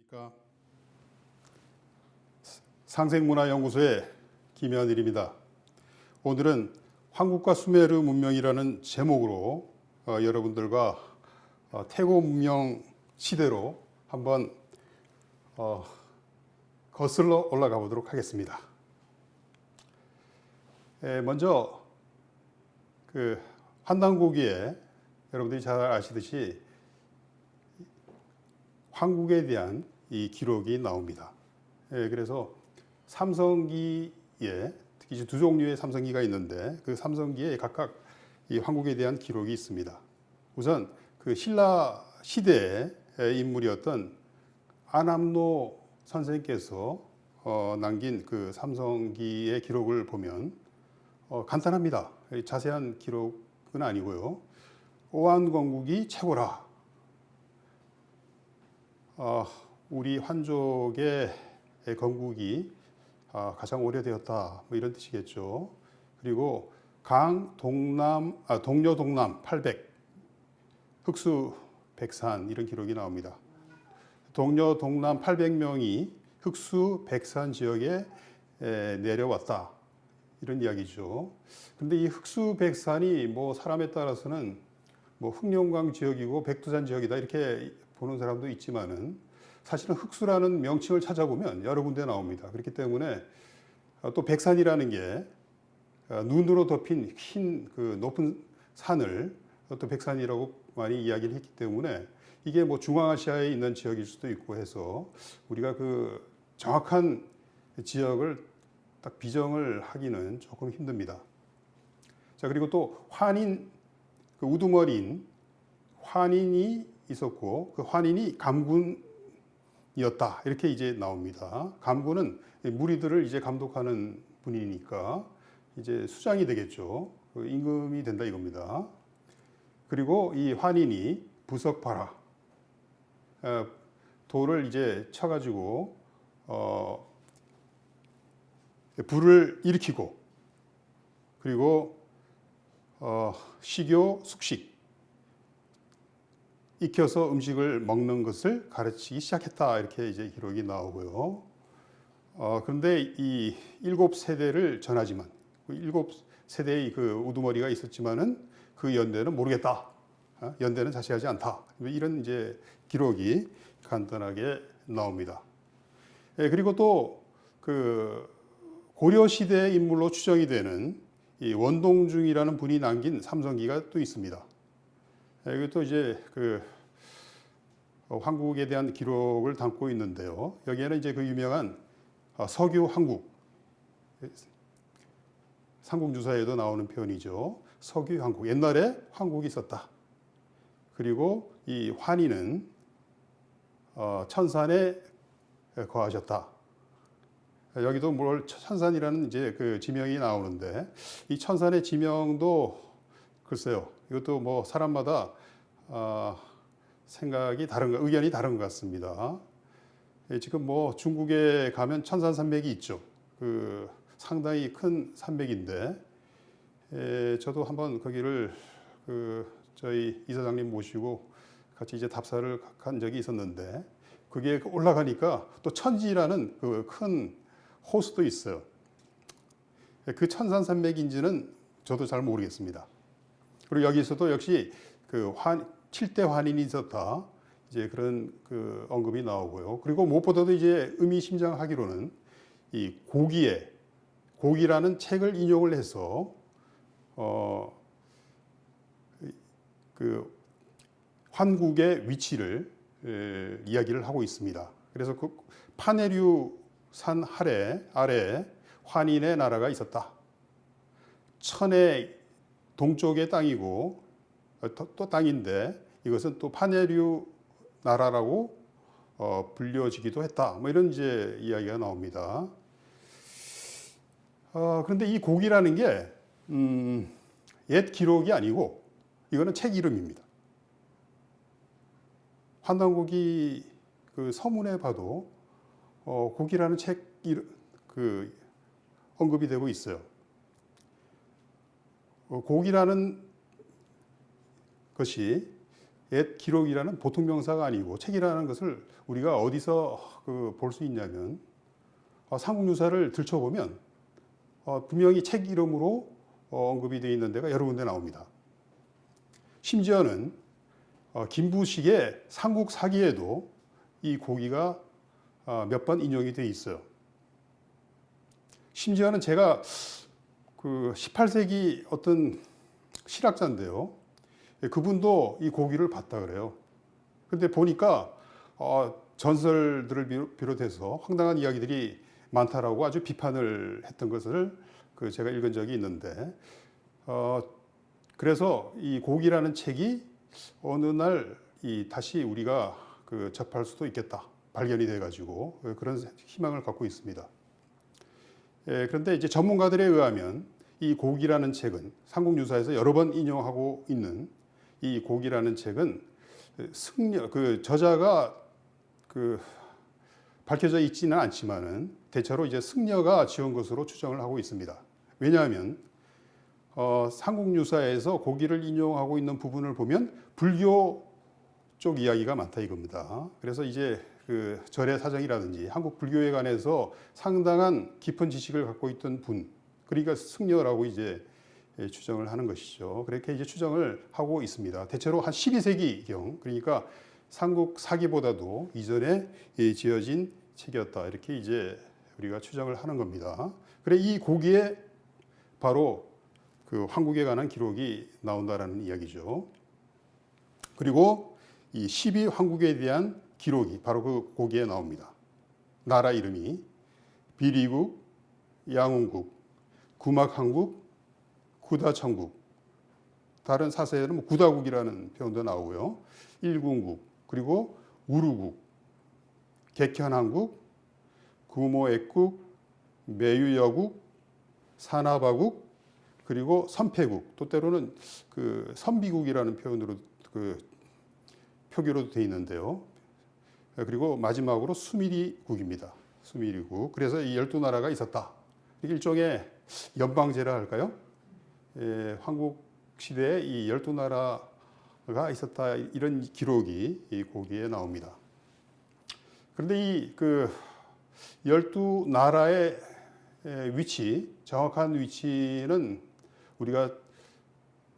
안녕하십니까. 상생문화연구소의 김현일입니다. 오늘은 황국과 수메르 문명이라는 제목으로 여러분들과 태고 문명 시대로 한번 거슬러 올라가 보도록 하겠습니다. 먼저 그 환단고기에 여러분들이 잘 아시듯이 황국에 대한 이 기록이 나옵니다. 그래서 삼성기에 특히 두 종류의 삼성기가 있는데 그 삼성기에 각각 이 황국에 대한 기록이 있습니다. 우선 그 신라 시대의 인물이었던 안암노 선생께서 남긴 그 삼성기의 기록을 보면 간단합니다. 자세한 기록은 아니고요. 오한건국이 최고라. 우리 환족의 건국이 가장 오래되었다. 뭐 이런 뜻이겠죠. 그리고 동료 동남 800, 흑수 백산 이런 기록이 나옵니다. 동료 동남 800명이 흑수 백산 지역에 내려왔다. 이런 이야기죠. 그런데 이 흑수 백산이 뭐 사람에 따라서는 뭐 흑룡강 지역이고 백두산 지역이다 이렇게 보는 사람도 있지만은 사실은 흑수라는 명칭을 찾아보면 여러 군데 나옵니다. 그렇기 때문에 또 백산이라는 게 눈으로 덮인 흰 그 높은 산을 또 백산이라고 많이 이야기를 했기 때문에 이게 뭐 중앙아시아에 있는 지역일 수도 있고 해서 우리가 그 정확한 지역을 딱 비정을 하기는 조금 힘듭니다. 자, 그리고 또 환인, 그 우두머리인 환인이 있었고 그 환인이 감군이었다 이렇게 이제 나옵니다. 감군은 무리들을 이제 감독하는 분이니까 이제 수장이 되겠죠. 그 임금이 된다 이겁니다. 그리고 이 환인이 부석파라 돌을 이제 쳐가지고 불을 일으키고 그리고 식요 숙식 익혀서 음식을 먹는 것을 가르치기 시작했다 이렇게 이제 기록이 나오고요. 그런데 이 7세대를 전하지만 7세대의 그 우두머리가 있었지만은 그 연대는 모르겠다. 연대는 자세하지 않다. 이런 이제 기록이 간단하게 나옵니다. 그리고 또 그 고려 시대의 인물로 추정이 되는 이 원동중이라는 분이 남긴 삼성기가 또 있습니다. 이것도 이제 그 황국에 대한 기록을 담고 있는데요. 여기에는 이제 그 유명한 서교 황국, 삼국유사에도 나오는 표현이죠. 서교 황국. 옛날에 황국이 있었다. 그리고 이 환희는 천산에 거하셨다. 여기도 뭘 천산이라는 이제 그 지명이 나오는데 이 천산의 지명도 글쎄요. 이것도 뭐 사람마다 생각이 의견이 다른 것 같습니다. 지금 뭐 중국에 가면 천산산맥이 있죠. 그 상당히 큰 산맥인데 저도 한번 거기를 그 저희 이사장님 모시고 같이 이제 답사를 간 적이 있었는데 그게 올라가니까 또 천지라는 그 큰 호수도 있어요. 그 천산산맥인지는 저도 잘 모르겠습니다. 그리고 여기서도 역시 그 7대 환인이 있었다. 이제 그런 그 언급이 나오고요. 그리고 무엇보다도 이제 의미심장하기로는 이 고기라는 책을 인용을 해서 그 환국의 위치를 이야기를 하고 있습니다. 그래서 그 파네류 산 아래 환인의 나라가 있었다. 천의 동쪽의 땅이고 또 땅인데 이것은 또 파네류 나라라고 불려지기도 했다. 뭐 이런 이제 이야기가 나옵니다. 그런데 이 고기라는 게 옛 기록이 아니고 이거는 책 이름입니다. 환단고기 그 서문에 봐도 고기라는 책 그 언급이 되고 있어요. 고기라는 것이 옛 기록이라는 보통 명사가 아니고 책이라는 것을 우리가 어디서 볼 수 있냐면 삼국유사를 들춰보면 분명히 책 이름으로 언급이 되어 있는 데가 여러 군데 나옵니다. 심지어는 김부식의 삼국사기에도 이 고기가 몇 번 인용이 되어 있어요. 심지어는 제가 그 18세기 어떤 실학자인데요. 그분도 이 고기를 봤다 그래요. 근데 보니까 전설들을 비롯해서 황당한 이야기들이 많다라고 아주 비판을 했던 것을 제가 읽은 적이 있는데, 그래서 이 고기라는 책이 어느 날 다시 우리가 접할 수도 있겠다, 발견이 돼가지고 그런 희망을 갖고 있습니다. 그런데 이제 전문가들에 의하면 이 고기라는 책은 삼국유사에서 여러 번 인용하고 있는 이 고기라는 책은 승려, 저자가 밝혀져 있지는 않지만은 대체로 이제 승려가 지은 것으로 추정을 하고 있습니다. 왜냐하면 삼국유사에서 고기를 인용하고 있는 부분을 보면 불교 쪽 이야기가 많다 이겁니다. 그래서 이제 절의 사정이라든지 한국 불교에 관해서 상당한 깊은 지식을 갖고 있던 분, 그러니까 승려라고 이제 추정을 하는 것이죠. 그렇게 이제 추정을 하고 있습니다. 대체로 한 12세기경, 그러니까 삼국 사기보다도 이전에 지어진 책이었다, 이렇게 이제 우리가 추정을 하는 겁니다. 그래 이 고기에 바로 황국에 관한 기록이 나온다라는 이야기죠. 그리고 이 12황국에 대한 기록이 바로 그 고기에 나옵니다. 나라 이름이 비리국, 양운국, 구막한국, 구다천국, 다른 사세에는 뭐 구다국이라는 표현도 나오고요. 일군국, 그리고 우루국, 객현한국, 구모액국, 매유여국, 사나바국, 그리고 선패국, 또 때로는 선비국이라는 표현으로 표기로 되어 있는데요. 그리고 마지막으로 수미리국입니다. 수미리국. 그래서 이 12나라가 있었다. 일종의 연방제라 할까요? 황국 시대에 이 12나라가 있었다, 이런 기록이 이 고기에 나옵니다. 그런데 이 12나라의 위치, 정확한 위치는 우리가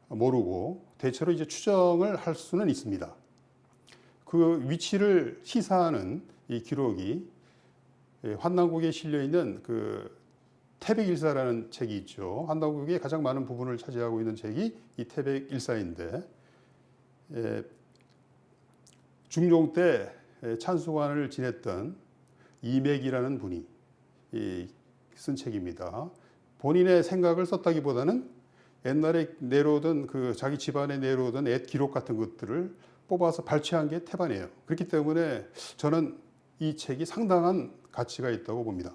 모르고 대체로 이제 추정을 할 수는 있습니다. 그 위치를 시사하는 이 기록이 환난국에 실려 있는 태백일사라는 책이 있죠. 환난국의 가장 많은 부분을 차지하고 있는 책이 이 태백일사인데, 중종 때 찬수관을 지냈던 이맥이라는 분이 쓴 책입니다. 본인의 생각을 썼다기보다는 옛날에 내려오던 자기 집안에 내려오던 옛 기록 같은 것들을 뽑아서 발췌한 게 태반이에요. 그렇기 때문에 저는 이 책이 상당한 가치가 있다고 봅니다.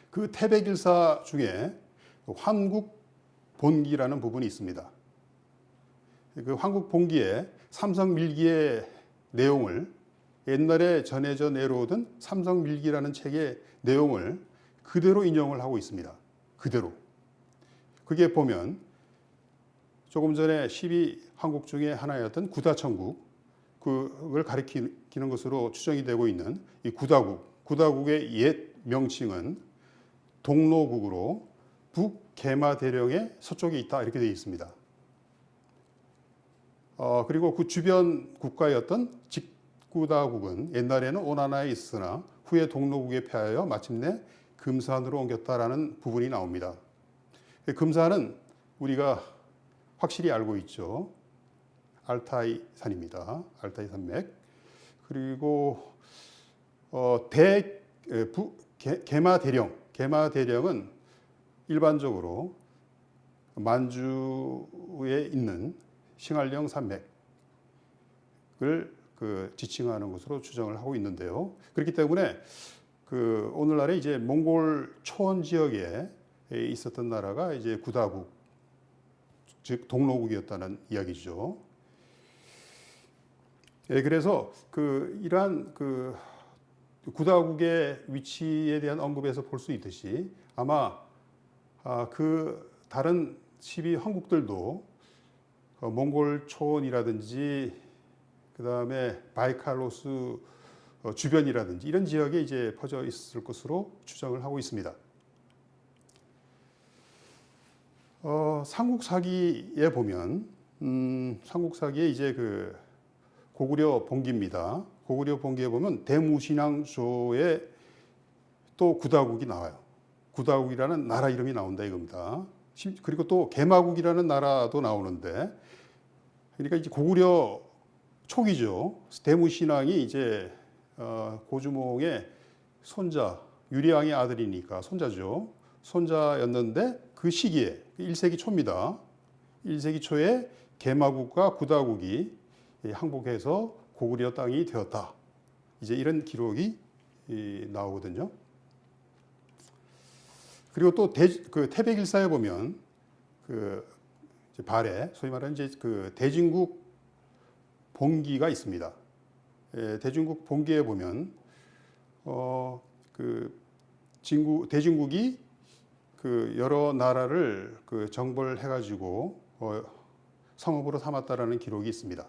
그 태백일사 중에 환국본기라는 부분이 있습니다. 그 환국본기에 삼성밀기의 내용을, 옛날에 전해져 내려오던 삼성밀기라는 책의 내용을 그대로 인용을 하고 있습니다. 그대로. 그게 보면 조금 전에 12황국 중에 하나였던 구다천국, 그걸 가리키는 것으로 추정이 되고 있는 이 구다국의 옛 명칭은 동로국으로 북개마대령의 서쪽에 있다, 이렇게 되어 있습니다. 그리고 그 주변 국가였던 직구다국은 옛날에는 오나나에 있으나 후에 동로국에 패하여 마침내 금산으로 옮겼다라는 부분이 나옵니다. 금산은 우리가 확실히 알고 있죠. 알타이 산입니다. 알타이 산맥. 그리고 개마대령은 일반적으로 만주에 있는 싱알령 산맥을 지칭하는 것으로 추정을 하고 있는데요. 그렇기 때문에 오늘날의 이제 몽골 초원 지역에 있었던 나라가 이제 구다국, 즉 동로국이었다는 이야기죠. 그래서 이러한 구다국의 위치에 대한 언급에서 볼 수 있듯이 아마 다른 12황국들도 몽골 초원이라든지 그 다음에 바이칼로스 주변이라든지 이런 지역에 이제 퍼져 있을 것으로 추정을 하고 있습니다. 삼국사기에 보면 삼국사기에 이제 그 고구려 봉기입니다. 고구려 봉기에 보면 대무신앙조에 또 구다국이 나와요. 구다국이라는 나라 이름이 나온다 이겁니다. 그리고 또 개마국이라는 나라도 나오는데, 그러니까 이제 고구려 초기죠. 대무신앙이 이제 고주몽의 손자, 유리왕의 아들이니까 손자죠. 손자였는데 그 시기에 1세기 초입니다. 1세기 초에 개마국과 구다국이 항복해서 고구려 땅이 되었다. 이제 이런 기록이 나오거든요. 그리고 또 그 태백일사에 보면 그 발해, 소위 말하는 이제 그 대진국 봉기가 있습니다. 대진국 봉기에 보면 그 대진국이 그 여러 나라를 그 정벌해가지고 성읍으로 삼았다라는 기록이 있습니다.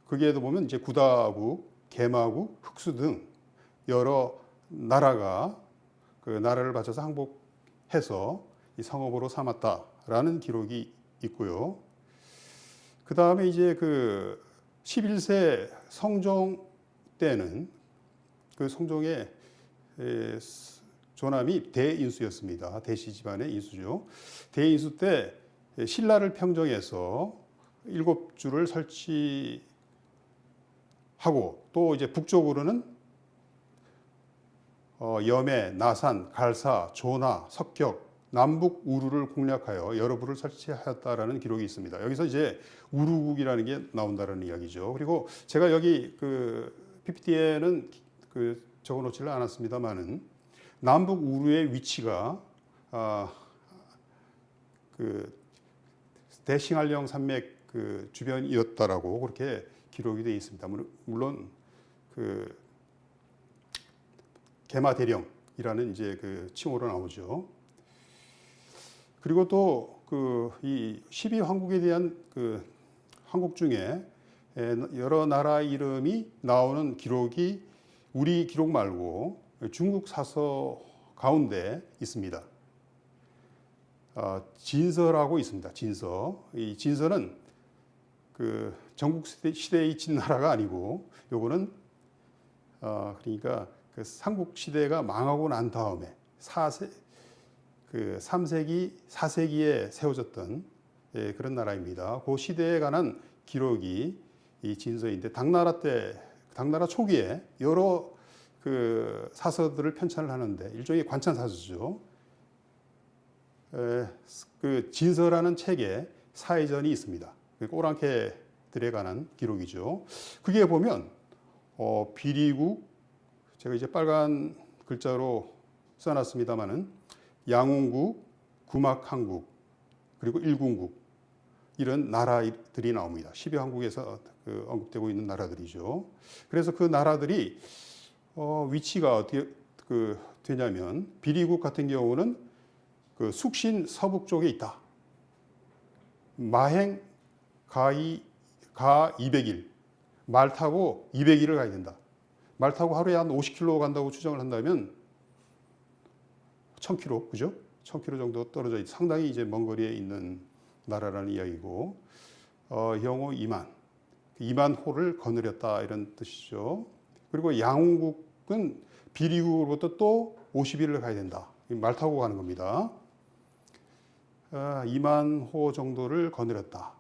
거기에도 보면 이제 구다국, 개마국, 흑수 등 여러 나라가 그 나라를 바쳐서 항복해서 이 성읍으로 삼았다라는 기록이 있고요. 그 다음에 이제 그 11세 성종 때는 그 성종의 조남이 대인수였습니다. 대시 집안의 인수죠. 대인수 때 신라를 평정해서 7주를 설치하고 또 이제 북쪽으로는 염해, 나산, 갈사, 조나, 석격, 남북 우루를 공략하여 여러 부를 설치하였다라는 기록이 있습니다. 여기서 이제 우루국이라는 게 나온다는 이야기죠. 그리고 제가 여기 그 PPT에는 그 적어놓지를 않았습니다만은 남북 우루의 위치가 그 대싱알령 산맥 그 주변이었다라고 그렇게 기록이 되어 있습니다. 물론 그 개마대령이라는 이제 그 칭호로 나오죠. 그리고 또 그 이 12황국에 대한 그 황국 중에 여러 나라 이름이 나오는 기록이 우리 기록 말고 중국 사서 가운데 있습니다. 진서라고 있습니다. 진서. 이 진서는 그 전국 시대에 있는 나라가 아니고 요거는 그러니까 그 삼국 시대가 망하고 난 다음에 3세기, 4세기에 세워졌던 그런 나라입니다. 그 시대에 관한 기록이 이 진서인데 당나라 초기에 여러 그 사서들을 편찬을 하는데 일종의 관찬 사서죠. 그 진서라는 책에 사회전이 있습니다. 오랑캐들에 관한 기록이죠. 그게 보면 비리국, 제가 이제 빨간 글자로 써놨습니다만은 양웅국, 구막항국, 그리고 일궁국 이런 나라들이 나옵니다. 12황국에서 그 언급되고 있는 나라들이죠. 그래서 그 나라들이 위치가 어떻게 그 되냐면 비리국 같은 경우는 그 숙신 서북 쪽에 있다. 마행 가 200일, 말 타고 200일을 가야 된다. 말 타고 하루에 한 50km 간다고 추정을 한다면 1000km, 그죠? 1000km 정도 떨어져 있, 상당히 이제 먼 거리에 있는 나라라는 이야기고, 영호 2만 호를 거느렸다 이런 뜻이죠. 그리고 양웅국은 비리국으로부터 또 50일을 가야 된다. 말 타고 가는 겁니다. 2만 호 정도를 거느렸다.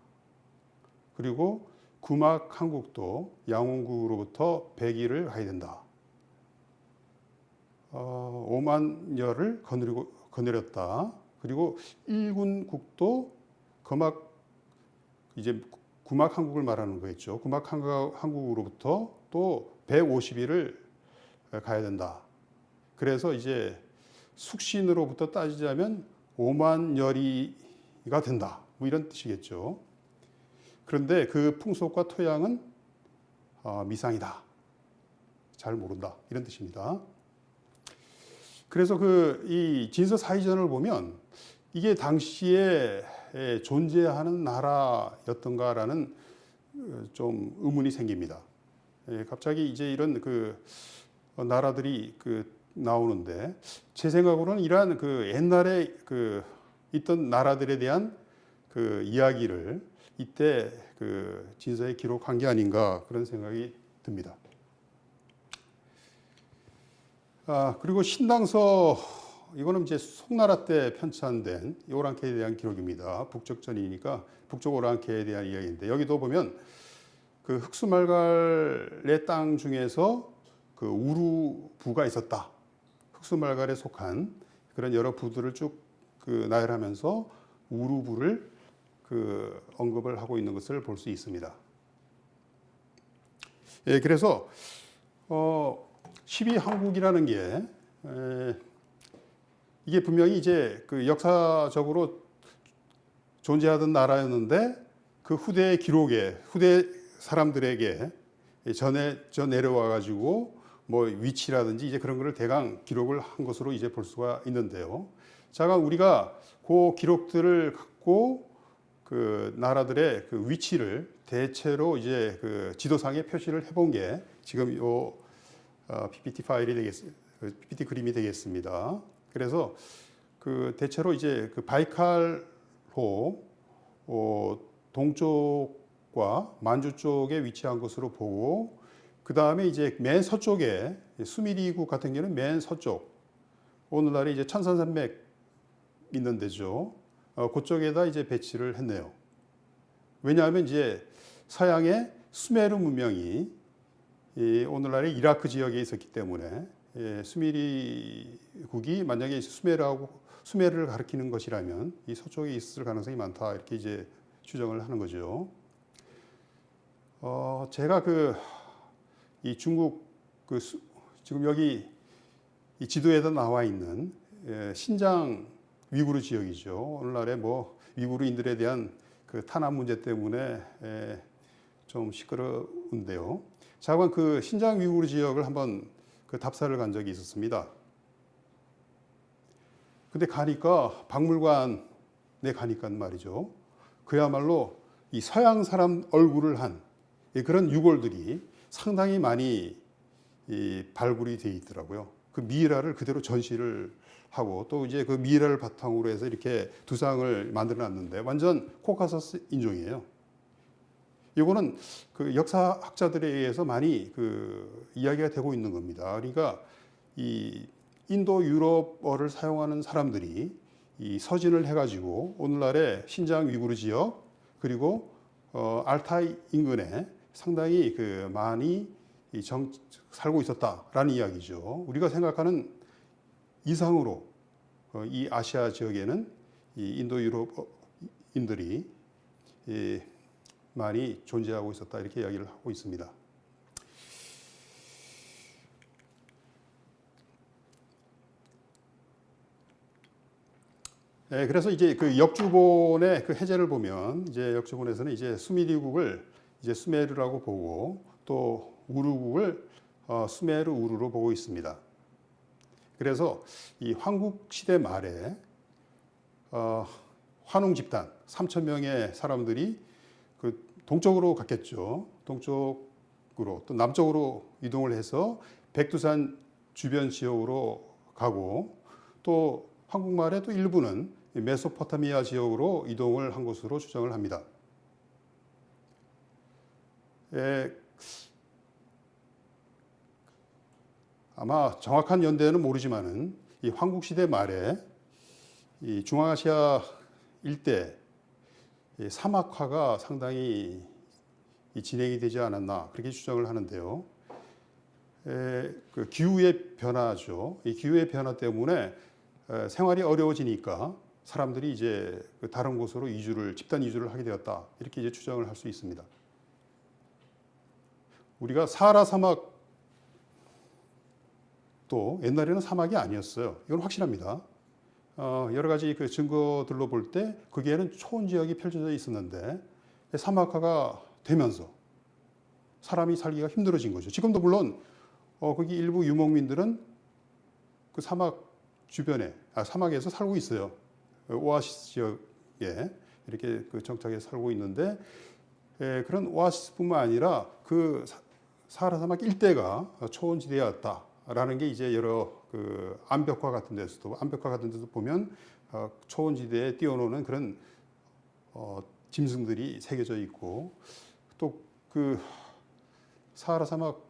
그리고 구막항국도 양웅국으로부터 100일을 가야 된다. 5만 여를 거느렸다. 그리고 일군국도 이제 구막항국을 말하는 거겠죠. 구막항국으로부터 또 150일을 가야 된다. 그래서 이제 숙신으로부터 따지자면 5만 여리가 된다. 뭐 이런 뜻이겠죠. 그런데 그 풍속과 토양은 미상이다. 잘 모른다. 이런 뜻입니다. 그래서 이 진서 사이전을 보면 이게 당시에 존재하는 나라였던가라는 좀 의문이 생깁니다. 갑자기 이제 이런 그 나라들이 나오는데 제 생각으로는 이러한 옛날에 있던 나라들에 대한 이야기를 이때 진서에 기록한 게 아닌가 그런 생각이 듭니다. 그리고 신당서 이거는 이제 송나라 때 편찬된 오랑캐에 대한 기록입니다. 북적전이니까 북쪽 오랑캐에 대한 이야기인데 여기도 보면 흑수말갈의 땅 중에서 우루부가 있었다. 흑수말갈에 속한 그런 여러 부들을 쭉 나열하면서 우루부를 언급을 하고 있는 것을 볼 수 있습니다. 예, 그래서 12항국이라는 게 이게 분명히 이제 역사적으로 존재하던 나라였는데 후대의 기록에 후대 사람들에게 전해져 내려와 가지고 뭐 위치라든지 이제 그런 거를 대강 기록을 한 것으로 이제 볼 수가 있는데요. 자, 우리가 그 기록들을 갖고 나라들의 위치를 대체로 이제 지도상에 표시를 해본 게 지금 요 PPT 파일이 PPT 그림이 되겠습니다. 그래서 대체로 이제 바이칼호 동쪽과 만주 쪽에 위치한 것으로 보고 그 다음에 이제 맨 서쪽에 수미리국 같은 경우는 맨 서쪽 오늘날에 이제 천산산맥 있는 데죠. 그쪽에다 이제 배치를 했네요. 왜냐하면 이제 서양의 수메르 문명이 오늘날의 이라크 지역에 있었기 때문에 수미리국이 만약에 수메르를 가리키는 것이라면 이 서쪽에 있을 가능성이 많다 이렇게 이제 추정을 하는 거죠. 제가 이 중국 지금 여기 이 지도에도 나와 있는 신장 위구르 지역이죠. 오늘날에 뭐 위구르인들에 대한 탄압 문제 때문에 좀 시끄러운데요. 자관 신장 위구르 지역을 한번 답사를 간 적이 있었습니다. 근데 가니까 박물관에 가니까 말이죠. 그야말로 이 서양 사람 얼굴을 한 그런 유골들이 상당히 많이 발굴이 돼 있더라고요. 미이라를 그대로 전시를 하고 또 이제 미이라를 바탕으로 해서 이렇게 두상을 만들어 놨는데 완전 코카서스 인종이에요. 이거는 역사학자들에 의해서 많이 이야기가 되고 있는 겁니다. 그러니까 이 인도 유럽어를 사용하는 사람들이 이 서진을 해가지고 오늘날의 신장 위구르 지역 그리고 알타이 인근에 상당히 많이 살고 있었다라는 이야기죠. 우리가 생각하는 이상으로 이 아시아 지역에는 이 인도 유럽인들이 많이 존재하고 있었다 이렇게 이야기를 하고 있습니다. 네, 그래서 이제 역주본의 해제를 보면 이제 역주본에서는 이제 수미리국을 이제 수메르라고 보고 또 우루국을 수메르 우루로 보고 있습니다. 그래서 이 황국 시대 말에 환웅 집단 3,000명의 사람들이 동쪽으로 갔겠죠. 동쪽으로 또 남쪽으로 이동을 해서 백두산 주변 지역으로 가고 또 한국말의 또 일부는 메소포타미아 지역으로 이동을 한 것으로 추정을 합니다. 아마 정확한 연대는 모르지만은 이 황국시대 말에 이 중앙아시아 일대 사막화가 상당히 진행이 되지 않았나 그렇게 추정을 하는데요. 기후의 변화죠. 이 기후의 변화 때문에 생활이 어려워지니까 사람들이 이제 다른 곳으로 집단 이주를 하게 되었다 이렇게 이제 추정을 할 수 있습니다. 우리가 사하라 사막도 옛날에는 사막이 아니었어요. 이건 확실합니다. 여러 가지 증거들로 볼 때 거기에는 초원 지역이 펼쳐져 있었는데 사막화가 되면서 사람이 살기가 힘들어진 거죠. 지금도 물론 거기 일부 유목민들은 사막 주변에 사막에서 살고 있어요. 오아시스 지역에. 이렇게 그 정착해 살고 있는데 그런 오아시스뿐만 아니라 그 사하라 사막 일대가 초원지대였다라는 게 이제 여러 그 암벽화 같은 데서도 보면 초원지대에 뛰어노는 그런 짐승들이 새겨져 있고 또 그 사하라 사막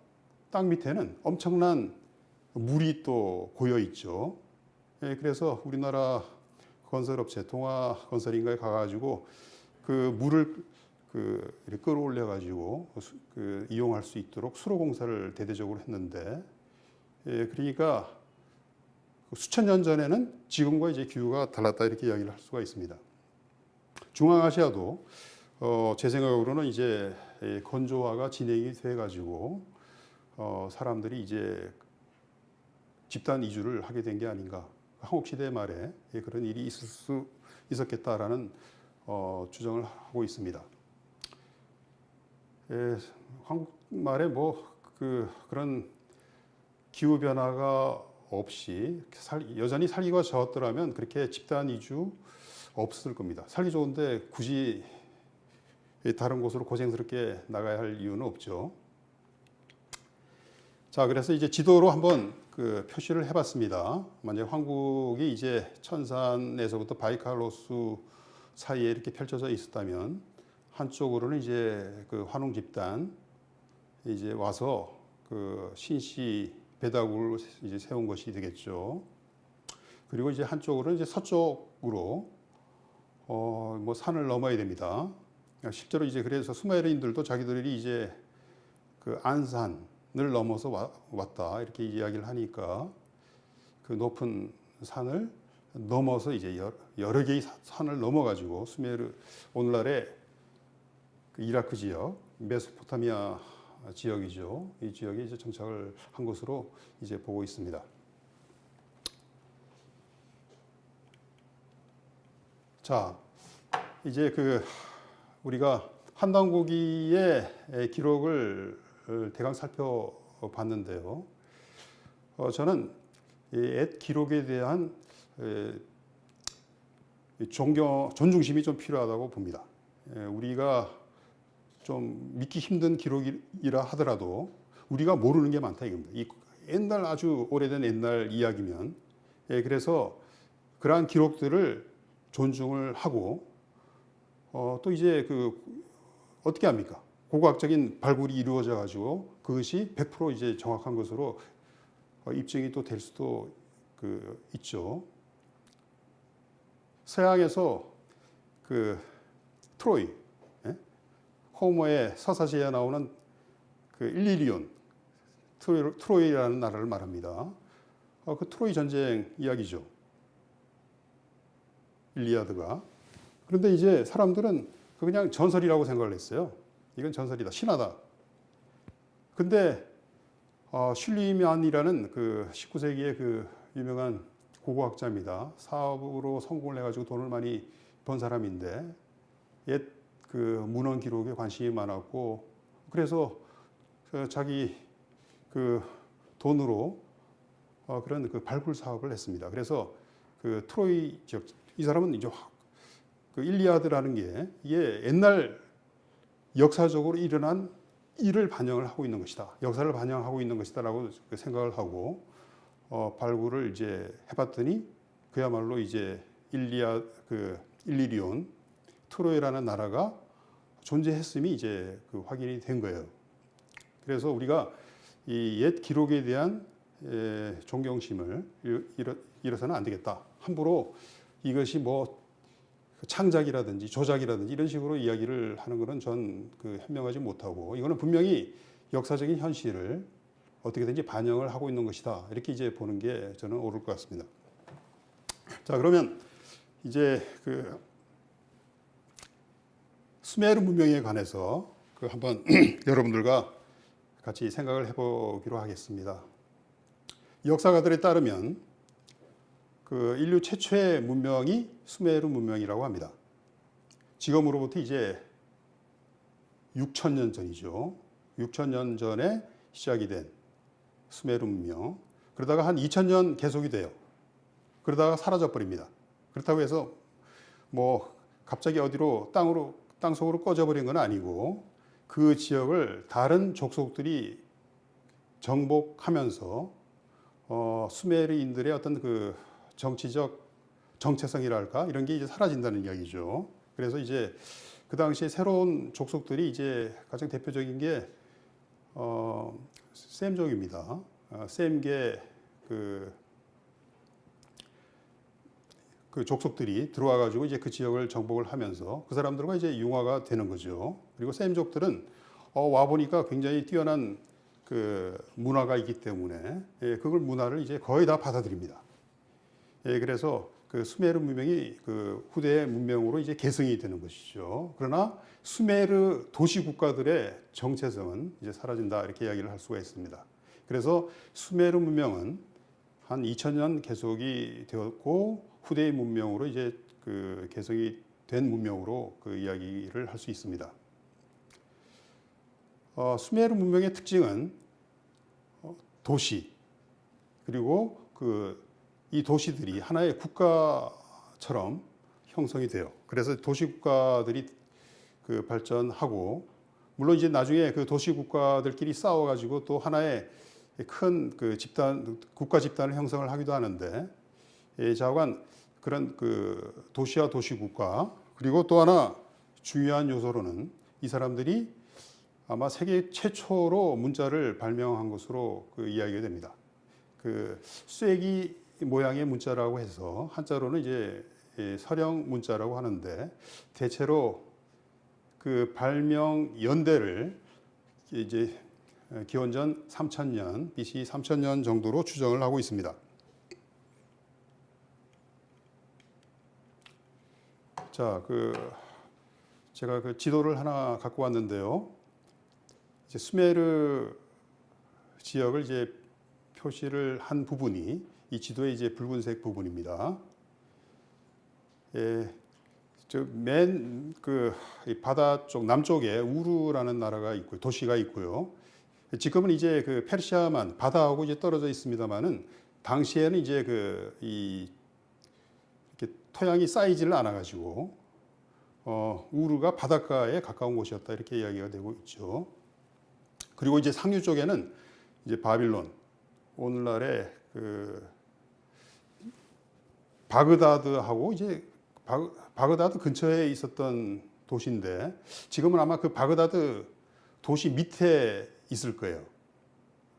땅 밑에는 엄청난 물이 또 고여 있죠. 그래서 우리나라 건설업체 동아건설인가에 가가지고 그 물을 이렇게 끌어올려 가지고 이용할 수 있도록 수로 공사를 대대적으로 했는데 그러니까 수천 년 전에는 지금과 이제 기후가 달랐다 이렇게 이야기를 할 수가 있습니다. 중앙아시아도 제 생각으로는 이제 건조화가 진행이 돼 가지고 사람들이 이제 집단 이주를 하게 된 게 아닌가. 한국 시대 말에 그런 일이 있었겠다라는 주장을 하고 있습니다. 한국 말에 그런 기후 변화가 없이 여전히 살기가 좋았더라면 그렇게 집단 이주 없을 겁니다. 살기 좋은데 굳이 다른 곳으로 고생스럽게 나가야 할 이유는 없죠. 자, 그래서 이제 지도로 한번 그 표시를 해봤습니다. 만약 한국이 이제 천산에서부터 바이칼로스 사이에 이렇게 펼쳐져 있었다면 한쪽으로는 이제 그 환웅 집단 이제 와서 그 신시 배다구를 이제 세운 것이 되겠죠. 그리고 이제 한쪽으로는 이제 서쪽으로 뭐 산을 넘어야 됩니다. 실제로 이제 그래서 수메르인들도 자기들이 이제 그 안산을 넘어서 왔다 이렇게 이야기를 하니까 그 높은 산을 넘어서 이제 여러 개의 산을 넘어가지고 수메르 오늘날의 그 이라크 지역 메소포타미아 지역이죠. 이 지역에 이제 정착을 한 것으로 이제 보고 있습니다. 자, 이제 그 우리가 한단고기의 기록을 대강 살펴봤는데요. 저는 옛 기록에 대한 존중심이 좀 필요하다고 봅니다. 우리가 좀 믿기 힘든 기록이라 하더라도 우리가 모르는 게 많다 이겁니다. 이 옛날 아주 오래된 옛날 이야기면 그래서 그러한 기록들을 존중을 하고 또 이제 어떻게 합니까? 고고학적인 발굴이 이루어져 가지고 그것이 100% 이제 정확한 것으로 입증이 또 될 수도 있죠. 서양에서 트로이, 호머의 서사시에 나오는 일리리온, 트로이라는 나라를 말합니다. 그 트로이 전쟁 이야기죠. 일리아드가. 그런데 이제 사람들은 그냥 전설이라고 생각을 했어요. 이건 전설이다, 신화다. 근데 슐리만이라는 19세기의 유명한 고고학자입니다. 사업으로 성공을 해가지고 돈을 많이 번 사람인데 옛 문헌 기록에 관심이 많았고 그래서 자기 돈으로 그런 발굴 사업을 했습니다. 그래서 트로이 지역 이 사람은 이제 일리아드라는 게 이게 옛날 역사적으로 일어난 일을 반영을 하고 있는 것이다. 역사를 반영하고 있는 것이다라고 생각을 하고 발굴을 이제 해봤더니 그야말로 이제 일리리온 트로이라는 나라가 존재했음이 이제 확인이 된 거예요. 그래서 우리가 이 옛 기록에 대한 존경심을 잃어서는 안 되겠다. 함부로 이것이 뭐 창작이라든지 조작이라든지 이런 식으로 이야기를 하는 것은 전 현명하지 못하고 이거는 분명히 역사적인 현실을 어떻게든지 반영을 하고 있는 것이다. 이렇게 이제 보는 게 저는 옳을 것 같습니다. 자, 그러면 이제 수메르 문명에 관해서 한번 여러분들과 같이 생각을 해보기로 하겠습니다. 역사가들에 따르면 인류 최초의 문명이 수메르 문명이라고 합니다. 지금으로부터 이제 6,000년 전이죠. 6,000년 전에 시작이 된 수메르 문명. 그러다가 한 2,000년 계속이 돼요. 그러다가 사라져 버립니다. 그렇다고 해서 뭐 갑자기 어디로 땅속으로 꺼져버린 건 아니고 그 지역을 다른 족속들이 정복하면서 수메르인들의 어떤 그 정치적 정체성이랄까 이런 게 이제 사라진다는 이야기죠. 그래서 이제 그 당시에 새로운 족속들이 이제 가장 대표적인 게 셈족입니다. 셈계 그 족속들이 들어와 가지고 이제 그 지역을 정복을 하면서 그 사람들과 이제 융화가 되는 거죠. 그리고 셈족들은 와 보니까 굉장히 뛰어난 그 문화가 있기 때문에 그걸 문화를 이제 거의 다 받아들입니다. 그래서 그 수메르 문명이 그 후대의 문명으로 이제 계승이 되는 것이죠. 그러나 수메르 도시 국가들의 정체성은 이제 사라진다 이렇게 이야기를 할 수가 있습니다. 그래서 수메르 문명은 한 2000년 계속이 되었고 후대의 문명으로 이제 그 개성이 된 문명으로 그 이야기를 할 수 있습니다. 수메르 문명의 특징은 도시 그리고 이 도시들이 하나의 국가처럼 형성이 돼요. 그래서 도시 국가들이 그 발전하고 물론 이제 나중에 그 도시 국가들끼리 싸워가지고 또 하나의 큰 그 국가 집단을 형성을 하기도 하는데 좌우간 그런 그 도시와 도시국가 그리고 또 하나 중요한 요소로는 이 사람들이 아마 세계 최초로 문자를 발명한 것으로 그 이야기가 됩니다. 그 쐐기 모양의 문자라고 해서 한자로는 이제 서령 문자라고 하는데 대체로 그 발명 연대를 이제 기원전 3000년 BC 3000년 정도로 추정을 하고 있습니다. 자, 제가 그 지도를 하나 갖고 왔는데요. 이제 수메르 지역을 이제 표시를 한 부분이 이 지도의 이제 붉은색 부분입니다. 바다 쪽 남쪽에 우르라는 나라가 있고 도시가 있고요. 지금은 이제 그 페르시아만 바다하고 이제 떨어져 있습니다만은 당시에는 이제 이렇게 토양이 쌓이지를 않아가지고 우르가 바닷가에 가까운 곳이었다 이렇게 이야기가 되고 있죠. 그리고 이제 상류 쪽에는 이제 바빌론 오늘날의 그 바그다드하고 이제 바그다드 근처에 있었던 도시인데 지금은 아마 그 바그다드 도시 밑에 있을 거예요.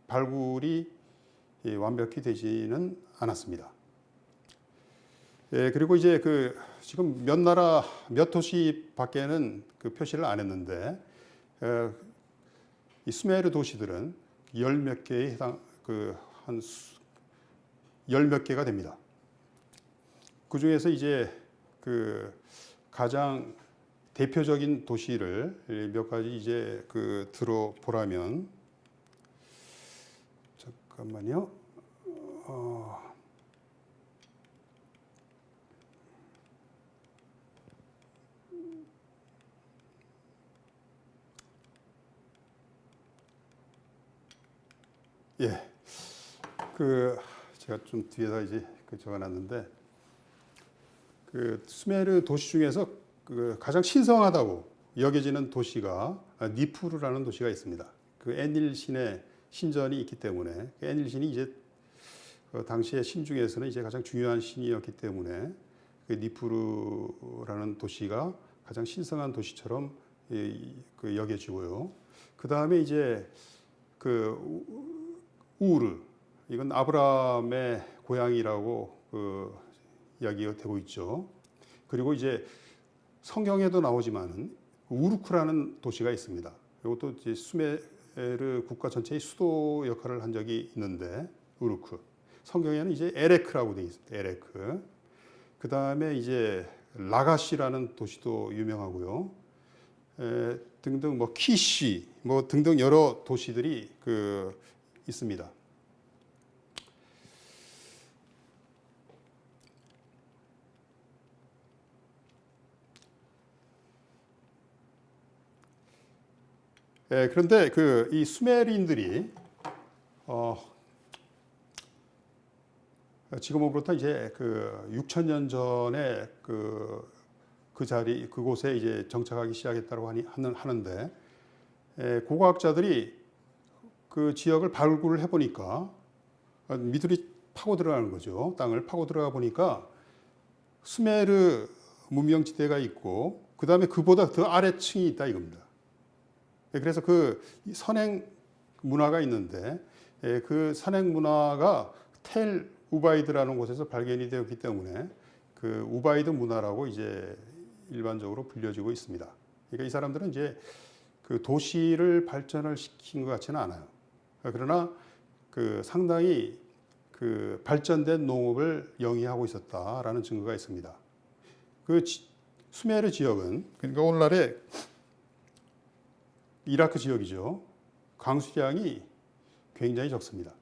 발굴이 완벽히 되지는 않았습니다. 그리고 이제 지금 몇 도시 밖에는 그 표시를 안 했는데 이 수메르 도시들은 열 몇 개에 해당 열 몇 개가 됩니다. 그 중에서 이제 가장 대표적인 도시를 몇 가지 이제 들어보라면 잠깐만요. 예, 제가 좀 뒤에다 이제 적어놨는데 수메르 도시 중에서 가장 신성하다고 여겨지는 도시가 니푸르라는 도시가 있습니다. 그 에닐 신의 신전이 있기 때문에 에닐 신이 이제 당시의 신 중에서는 이제 가장 중요한 신이었기 때문에 니푸르라는 도시가 가장 신성한 도시처럼 여겨지고요. 그 다음에 이제 우르 이건 아브라함의 고향이라고 이야기가 되고 있죠. 그리고 이제 성경에도 나오지만은 우르크라는 도시가 있습니다. 이것도 이제 수메르 국가 전체의 수도 역할을 한 적이 있는데 우르크. 성경에는 이제 에레크라고 되어 있습니다. 에레크. 그 다음에 이제 라가시라는 도시도 유명하고요. 등등 뭐 키시 뭐 등등 여러 도시들이 있습니다. 그런데 이 수메르인들이 지금으로부터 이제 6,000년 전에 그곳에 이제 정착하기 시작했다고 하는데 고고학자들이 그 지역을 발굴을 해보니까 미들이 파고 들어가는 거죠. 땅을 파고 들어가 보니까 수메르 문명지대가 있고 그 다음에 그보다 더 아래층이 있다 이겁니다. 그래서 그 선행 문화가 있는데 그 선행 문화가 텔 우바이드라는 곳에서 발견이 되었기 때문에 그 우바이드 문화라고 이제 일반적으로 불려지고 있습니다. 그러니까 이 사람들은 이제 그 도시를 발전을 시킨 것 같지는 않아요. 그러나 그 상당히 그 발전된 농업을 영위하고 있었다라는 증거가 있습니다. 그 수메르 지역은 그러니까 오늘날의 이라크 지역이죠. 강수량이 굉장히 적습니다.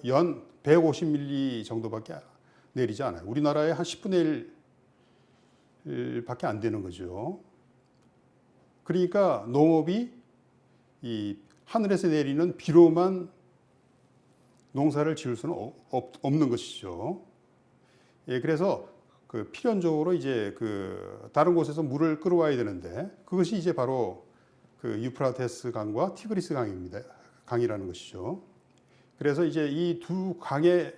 연 150mm 정도밖에 내리지 않아요. 우리나라의 한 10분의 1밖에 안 되는 거죠. 그러니까 농업이 이 하늘에서 내리는 비로만 농사를 지을 수는 없는 것이죠. 그래서 그 필연적으로 이제 그 다른 곳에서 물을 끌어와야 되는데 그것이 이제 바로 그 유프라테스 강과 티그리스 강이라는 것이죠. 그래서 이제 이 두 강의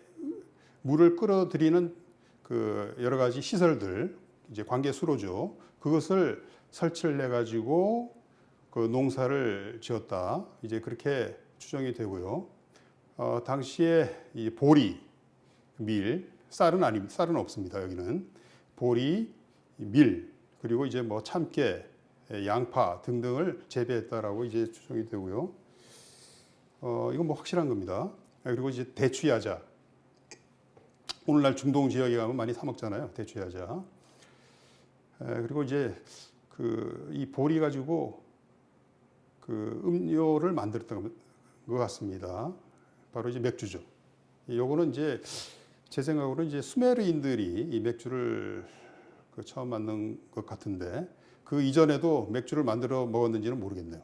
물을 끌어들이는 그 여러 가지 시설들, 이제 관계 수로죠. 그것을 설치를 해가지고 그 농사를 지었다. 이제 그렇게 추정이 되고요. 당시에 이 보리, 밀, 쌀은 없습니다. 여기는 보리, 밀, 그리고 이제 뭐 참깨, 양파 등등을 재배했다라고 이제 추정이 되고요. 이건 뭐 확실한 겁니다. 그리고 이제 대추야자. 오늘날 중동 지역에 가면 많이 사 먹잖아요. 대추야자. 그리고 이제 이 보리 가지고 그 음료를 만들었던 것 같습니다. 바로 이제 맥주죠. 요거는 이제 제 생각으로는 이제 수메르인들이 이 맥주를 처음 만든 것 같은데 그 이전에도 맥주를 만들어 먹었는지는 모르겠네요.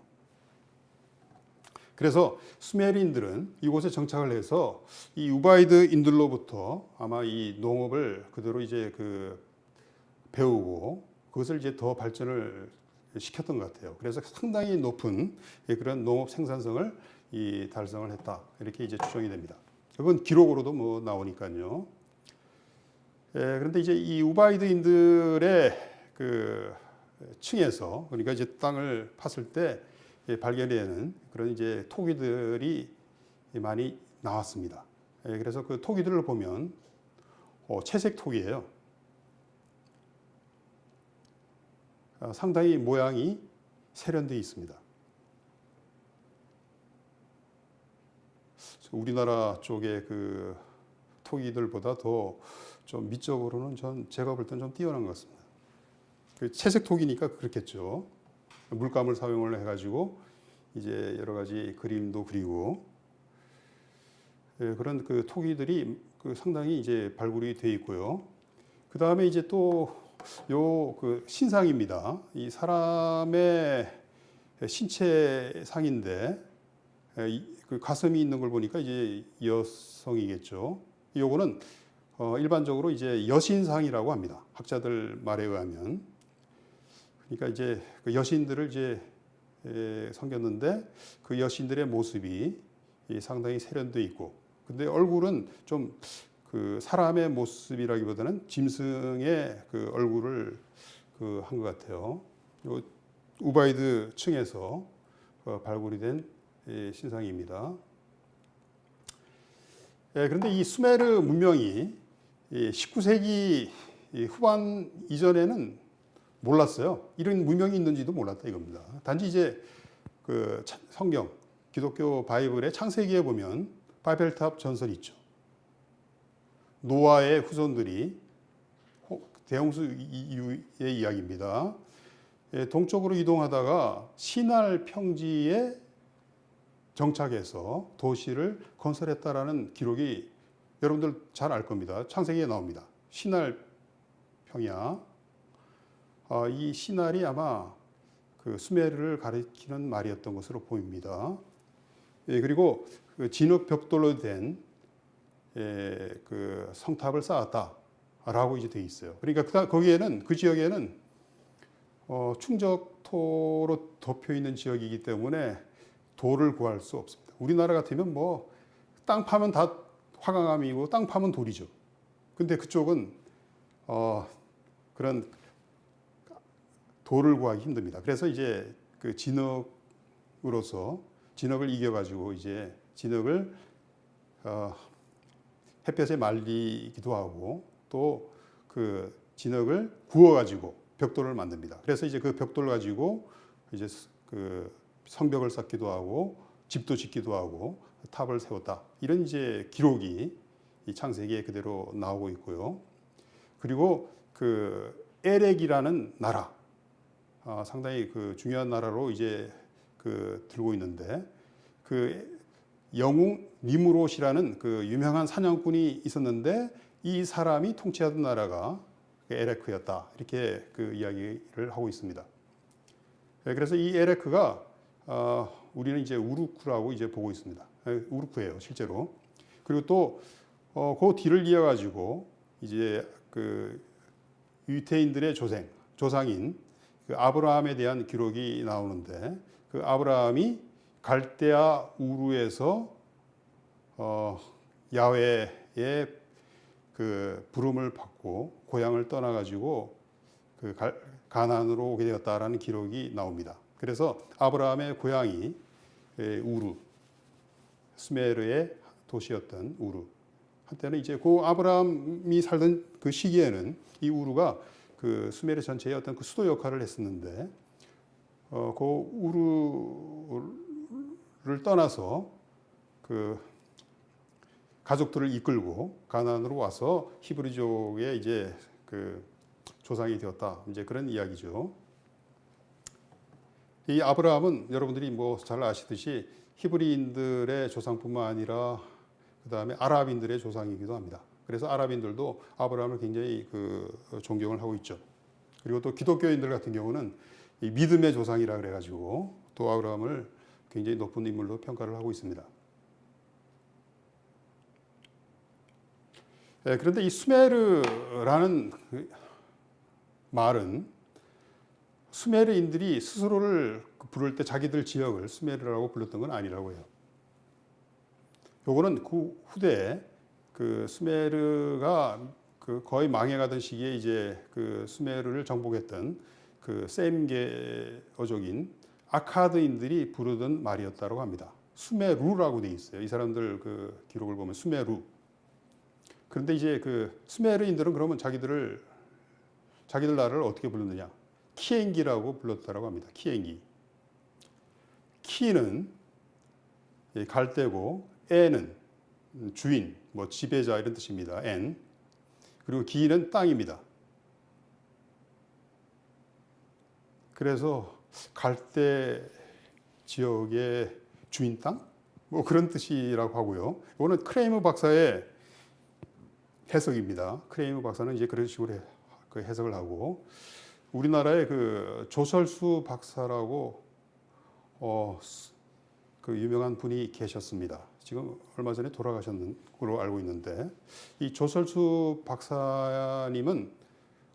그래서 수메르인들은 이곳에 정착을 해서 이 우바이드인들로부터 아마 이 농업을 그대로 이제 그 배우고 그것을 이제 더 발전을 시켰던 것 같아요. 그래서 상당히 높은 그런 농업 생산성을 달성을 했다. 이렇게 이제 추정이 됩니다. 그건 기록으로도 뭐 나오니까요. 그런데 이제 이 우바이드인들의 그 층에서 그러니까 이제 땅을 팠을 때 발견되는 그런 이제 토기들이 많이 나왔습니다. 그래서 그 토기들을 보면 채색 토기예요. 상당히 모양이 세련되어 있습니다. 우리나라 쪽의 그 토기들보다 더 좀 미적으로는 제가 볼 땐 좀 뛰어난 것 같습니다. 그 채색 토기니까 그렇겠죠. 물감을 사용을 해가지고 이제 여러 가지 그림도 그리고 그런 그 토기들이 상당히 이제 발굴이 돼 있고요. 그 다음에 이제 또 요 그 신상입니다. 이 사람의 신체상인데 그 가슴이 있는 걸 보니까 이제 여성이겠죠. 요거는 일반적으로 이제 여신상이라고 합니다. 학자들 말에 의하면. 그러니까 이제 그 여신들을 이제 섬겼는데 그 여신들의 모습이 상당히 세련돼 있고, 근데 얼굴은 좀 그 사람의 모습이라기보다는 짐승의 그 얼굴을 한 것 같아요. 요 우바이드 층에서 발굴이 된 신상입니다. 그런데 이 수메르 문명이 19세기 후반 이전에는 몰랐어요. 이런 문명이 있는지도 몰랐다 이겁니다. 단지 이제 그 성경, 기독교 바이블의 창세기에 보면 바벨탑 전설이 있죠. 노아의 후손들이 대홍수 이후의 이야기입니다. 동쪽으로 이동하다가 시날 평지에 정착해서 도시를 건설했다라는 기록이 여러분들 잘 알 겁니다. 창세기에 나옵니다. 시날 평야. 이 시날이 아마 그 수메르를 가리키는 말이었던 것으로 보입니다. 그리고 그 진흙 벽돌로 된 그 성탑을 쌓았다. 라고 이제 돼 있어요. 그러니까 거기에는 그 지역에는 충적토로 덮여 있는 지역이기 때문에 돌을 구할 수 없습니다. 우리나라 같으면 뭐 땅 파면 다 화강암이고 땅 파면 돌이죠. 근데 그쪽은 그런 돌을 구하기 힘듭니다. 그래서 이제 그 진흙으로서 진흙을 이겨가지고 이제 진흙을 햇볕에 말리기도 하고 또 그 진흙을 구워가지고 벽돌을 만듭니다. 그래서 이제 그 벽돌 가지고 이제 그 성벽을 쌓기도 하고 집도 짓기도 하고 탑을 세웠다. 이런 이제 기록이 이 창세기에 그대로 나오고 있고요. 그리고 그 에렉이라는 나라, 상당히 그 중요한 나라로 이제 그 들고 있는데 그 영웅 니무롯이라는 그 유명한 사냥꾼이 있었는데 이 사람이 통치하던 나라가 에레크였다. 이렇게 그 이야기를 하고 있습니다. 그래서 이 에레크가 우리는 이제 우루크라고 이제 보고 있습니다. 우루크예요, 실제로. 그리고 또 그 뒤를 이어가지고 이제 그 유태인들의 조상인 그 아브라함에 대한 기록이 나오는데 그 아브라함이 갈대아 우르에서 야훼의 그 부름을 받고 고향을 떠나가지고 그 가나안으로 오게 되었다라는 기록이 나옵니다. 그래서 아브라함의 고향이 우르, 수메르의 도시였던 우르. 한때는 이제 그 아브라함이 살던 그 시기에는 이 우르가 그 수메르 전체의 어떤 그 수도 역할을 했었는데 그 우르를 떠나서 그 가족들을 이끌고 가나안으로 와서 히브리족의 이제 그 조상이 되었다. 이제 그런 이야기죠. 이 아브라함은 여러분들이 뭐 잘 아시듯이 히브리인들의 조상뿐만 아니라 그 다음에 아랍인들의 조상이기도 합니다. 그래서 아랍인들도 아브라함을 굉장히 그 존경을 하고 있죠. 그리고 또 기독교인들 같은 경우는 이 믿음의 조상이라 그래가지고 또 아브라함을 굉장히 높은 인물로 평가를 하고 있습니다. 그런데 이 수메르라는 말은 수메르인들이 스스로를 부를 때 자기들 지역을 수메르라고 불렀던 건 아니라고 해요. 요거는 그 후대에 그 수메르가 그 거의 망해가던 시기에 이제 그 수메르를 정복했던 그 셈계어족인 아카드인들이 부르던 말이었다고 합니다. 수메루라고 돼 있어요. 이 사람들 그 기록을 보면 수메루. 그런데 이제 그 수메르인들은 그러면 자기들 나라를 어떻게 불렀느냐? 키엔기라고 불렀다고 합니다. 키엔기. 키는 갈대고 에는 주인, 뭐 지배자 이런 뜻입니다. 엔. 그리고 기는 땅입니다. 그래서 갈대 지역의 주인 땅? 뭐 그런 뜻이라고 하고요. 이거는 크레이머 박사의 해석입니다. 크레이머 박사는 이제 그런 식으로 그 해석을 하고 우리나라의 그 조설수 박사라고 그 유명한 분이 계셨습니다. 지금 얼마 전에 돌아가셨는 걸로 알고 있는데 이 조설수 박사님은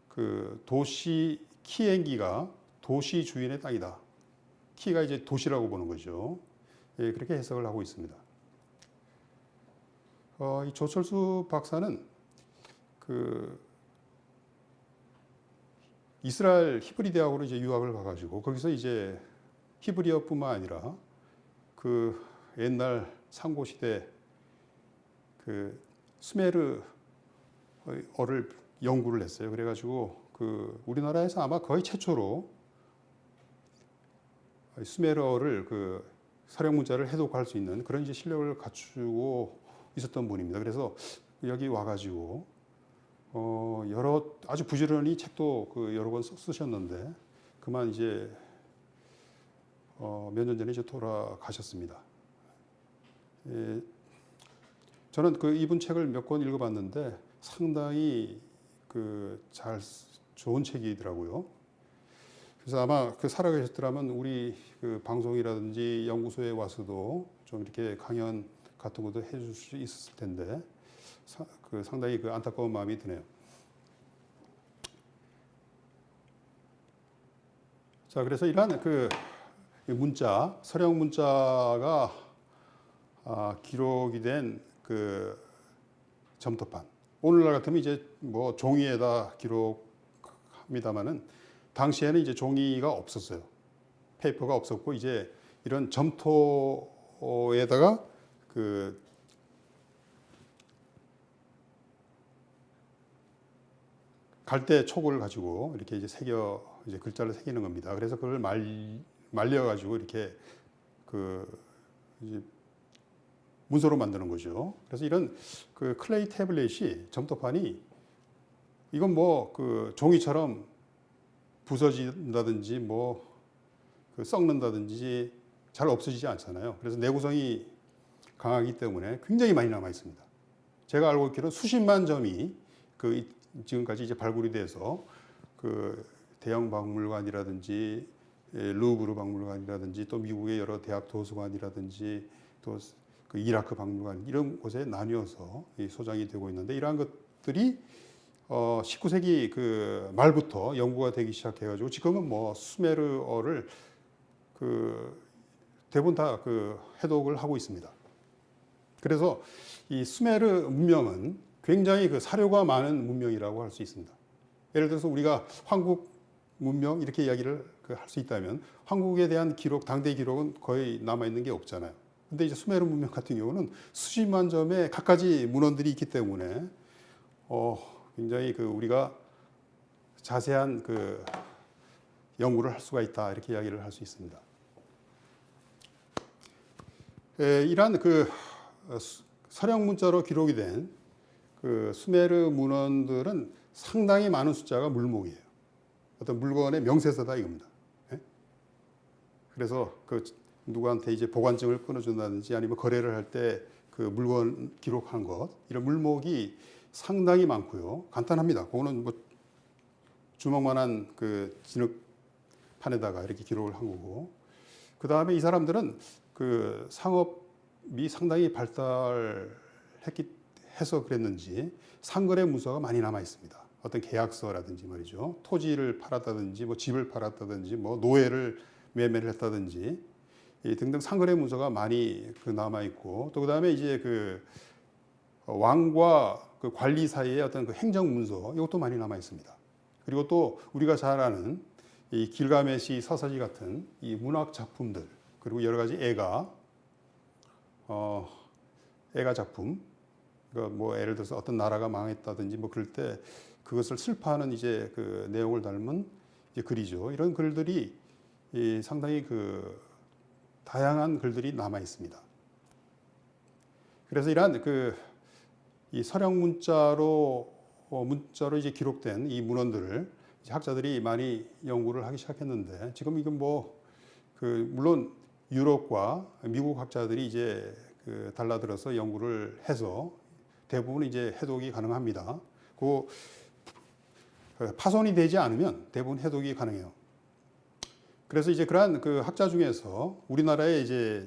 그 도시 키엔기가 도시 주인의 땅이다. 키가 이제 도시라고 보는 거죠. 예, 그렇게 해석을 하고 있습니다. 이 조철수 박사는 그 이스라엘 히브리 대학으로 이제 유학을 가가지고 거기서 이제 히브리어뿐만 아니라 그 옛날 상고 시대 그 수메르어를 연구를 했어요. 그래가지고 그 우리나라에서 아마 거의 최초로 수메르어를 그 서령 문자를 해독할 수 있는 그런 이제 실력을 갖추고 있었던 분입니다. 그래서 여기 와가지고 여러 아주 부지런히 책도 그 여러 권 쓰셨는데 그만 이제 몇 년 전에 이제 돌아가셨습니다. 예, 저는 그 이분 책을 몇 권 읽어봤는데 상당히 그 좋은 책이더라고요. 그래서 아마 그 살아계셨더라면 우리 그 방송이라든지 연구소에 와서도 좀 이렇게 강연 같은 것도 해줄 수 있었을 텐데 그 상당히 그 안타까운 마음이 드네요. 자, 그래서 이러한 그 문자, 서령 문자가 기록이 된 그 점토판. 오늘날 같으면 이제 뭐 종이에다 기록합니다만은 당시에는 이제 종이가 없었어요. 페이퍼가 없었고 이제 이런 점토에다가 그 갈대 촉을 가지고 이렇게 이제 이제 글자를 새기는 겁니다. 그래서 그걸 말려 가지고 이렇게 그 이제 문서로 만드는 거죠. 그래서 이런 그 클레이 태블릿이 점토판이 이건 뭐 그 종이처럼 부서진다든지 뭐 그 썩는다든지 잘 없어지지 않잖아요. 그래서 내구성이 강하기 때문에 굉장히 많이 남아 있습니다. 제가 알고 있기로는 수십만 점이 그 지금까지 이제 발굴이 돼서 그 대형 박물관이라든지 루브르 박물관이라든지 또 미국의 여러 대학 도서관이라든지 또 그 이라크 박물관 이런 곳에 나뉘어서 소장이 되고 있는데 이러한 것들이 19세기 그 말부터 연구가 되기 시작해가지고 지금은 뭐 수메르어를 그 대부분 다 그 해독을 하고 있습니다. 그래서 이 수메르 문명은 굉장히 그 사료가 많은 문명이라고 할 수 있습니다. 예를 들어서 우리가 황국 문명 이렇게 이야기를 할 수 있다면 황국에 대한 기록, 당대 기록은 거의 남아 있는 게 없잖아요. 근데 이제 수메르 문명 같은 경우는 수십만 점의 갖가지 문헌들이 있기 때문에 굉장히 그 우리가 자세한 그 연구를 할 수가 있다 이렇게 이야기를 할 수 있습니다. 이러한 그 서령 문자로 기록이 된 그 수메르 문헌들은 상당히 많은 숫자가 물목이에요. 어떤 물건의 명세서다 이겁니다. 그래서 그 누구한테 이제 보관증을 끊어준다든지 아니면 거래를 할 때 그 물건 기록한 것 이런 물목이 상당히 많고요. 간단합니다. 그거는 뭐 주먹만한 그 진흙판에다가 이렇게 기록을 한 거고. 그 다음에 이 사람들은 그 상업이 상당히 발달해서 그랬는지 상거래 문서가 많이 남아 있습니다. 어떤 계약서라든지 말이죠. 토지를 팔았다든지 뭐 집을 팔았다든지 뭐 노예를 매매를 했다든지 등등 상거래 문서가 많이 그 남아 있고 또 그다음에 이제 그 왕과 그 관리 사이의 어떤 그 행정 문서 이것도 많이 남아 있습니다. 그리고 또 우리가 잘 아는 이 길가메시 서사지 같은 이 문학 작품들 그리고 여러 가지 애가 작품 그러니까 뭐 예를 들어서 어떤 나라가 망했다든지 뭐 그럴 때 그것을 슬퍼하는 이제 그 내용을 담은 이제 글이죠. 이런 글들이 상당히 그 다양한 글들이 남아 있습니다. 그래서 이러한 그 이 서령 문자로 이제 기록된 이 문헌들을 이제 학자들이 많이 연구를 하기 시작했는데 지금 이건 뭐 그 물론 유럽과 미국 학자들이 이제 그 달라들어서 연구를 해서 대부분 이제 해독이 가능합니다. 그 파손이 되지 않으면 대부분 해독이 가능해요. 그래서 이제 그러한 그 학자 중에서 우리나라에 이제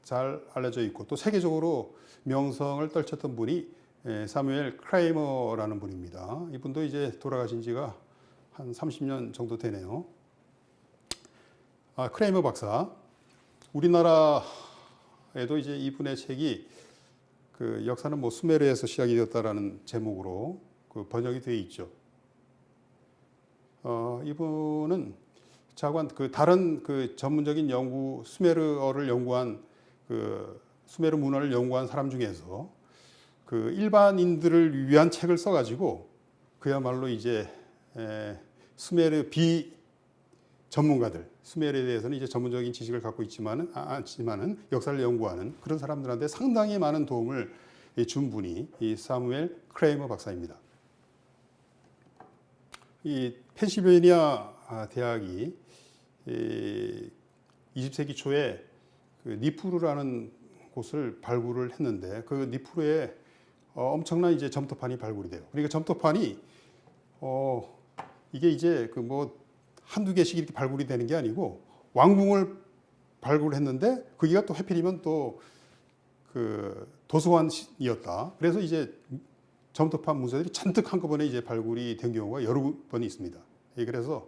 잘 알려져 있고 또 세계적으로 명성을 떨쳤던 분이 사무엘 크레이머라는 분입니다. 이분도 이제 돌아가신 지가 한 30년 정도 되네요. 크레이머 박사. 우리나라에도 이제 이분의 책이 그 역사는 뭐 수메르에서 시작이 되었다라는 제목으로 그 번역이 되어 있죠. 이분은 자관 그 다른 그 전문적인 연구 수메르어를 연구한 그 수메르 문헌을 연구한 사람 중에서 그 일반인들을 위한 책을 써가지고 그야말로 이제 수메르 비 전문가들 수메르에 대해서는 이제 전문적인 지식을 갖고 있지만은 역사를 연구하는 그런 사람들한테 상당히 많은 도움을 준 분이 이 사무엘 크레이머 박사입니다. 이 펜실베이니아 대학이 20세기 초에 그 니프루라는 곳을 발굴을 했는데 그 니프루에 엄청난 이제 점토판이 발굴이 돼요. 그러니까 점토판이 이게 이제 그 뭐 한두 개씩 이렇게 발굴이 되는 게 아니고 왕궁을 발굴했는데 거기가 또 하필이면 또 그 도서관이었다. 그래서 이제 점토판 문서들이 잔뜩 한꺼번에 이제 발굴이 된 경우가 여러 번이 있습니다. 그래서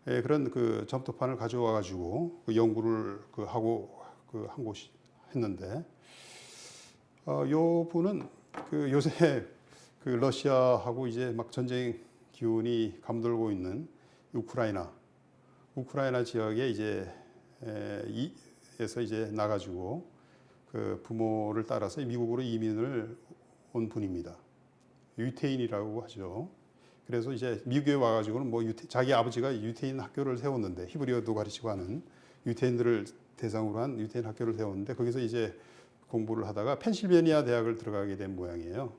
그런 그 점토판을 가져와 가지고 그 연구를 하고 한 곳이 했는데 요 분은 그 요새 그 러시아하고 이제 막 전쟁 기운이 감돌고 있는 우크라이나 지역에 이제 에서 이제 나가지고 그 부모를 따라서 미국으로 이민을 온 분입니다. 유태인이라고 하죠. 그래서 이제 미국에 와가지고는 뭐 자기 아버지가 유태인 학교를 세웠는데 히브리어도 가르치고 하는 유태인들을 대상으로 한 유태인 학교를 세웠는데 거기서 이제 공부를 하다가 펜실베니아 대학을 들어가게 된 모양이에요.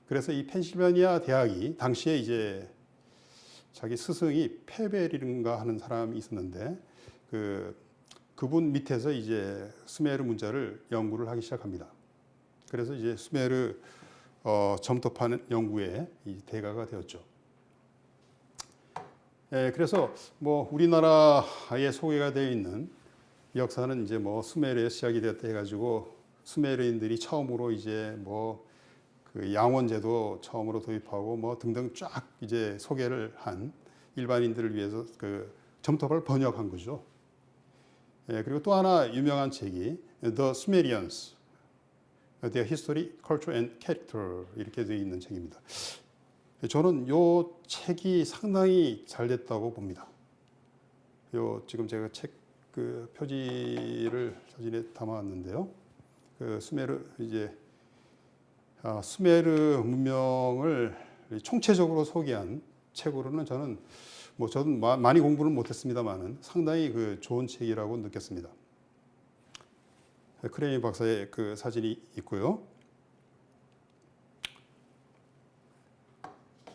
그래서 이 펜실베니아 대학이 당시에 이제 자기 스승이 페벨인가 하는 사람이 있었는데 그분 밑에서 이제 수메르 문자를 연구를 하기 시작합니다. 그래서 이제 수메르 점토판 연구에 이 대가가 되었죠. 그래서 뭐 우리나라에 소개가 되어 있는 역사는 이제 뭐 수메르에 시작이 되었다 해가지고 수메르인들이 처음으로 이제 뭐 그 양원제도 처음으로 도입하고 뭐 등등 쫙 이제 소개를 한 일반인들을 위해서 그 점토판을 번역한 거죠. 그리고 또 하나 유명한 책이 The Sumerians, Their History, Culture and Character 이렇게 되어 있는 책입니다. 저는 이 책이 상당히 잘 됐다고 봅니다. 지금 제가 책 그 표지를 사진에 담아왔는데요. 그 수메르 문명을 총체적으로 소개한 책으로는 저는 많이 공부는 못했습니다만은 상당히 그 좋은 책이라고 느꼈습니다. 크레인 박사의 그 사진이 있고요.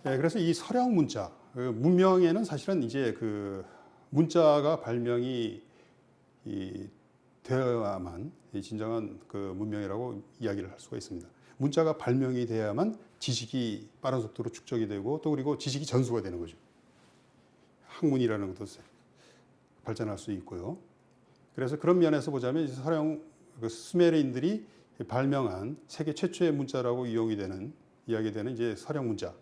그래서 이 서령 문자, 문명에는 사실은 이제 그 문자가 발명이 되어야만 진정한 그 문명이라고 이야기를 할 수가 있습니다. 문자가 발명이 돼야만 지식이 빠른 속도로 축적이 되고 또 그리고 지식이 전수가 되는 거죠. 학문이라는 것도 발전할 수 있고요. 그래서 그런 면에서 보자면 수메르인들이 발명한 세계 최초의 문자라고 이야기되는 이제 서령 문자,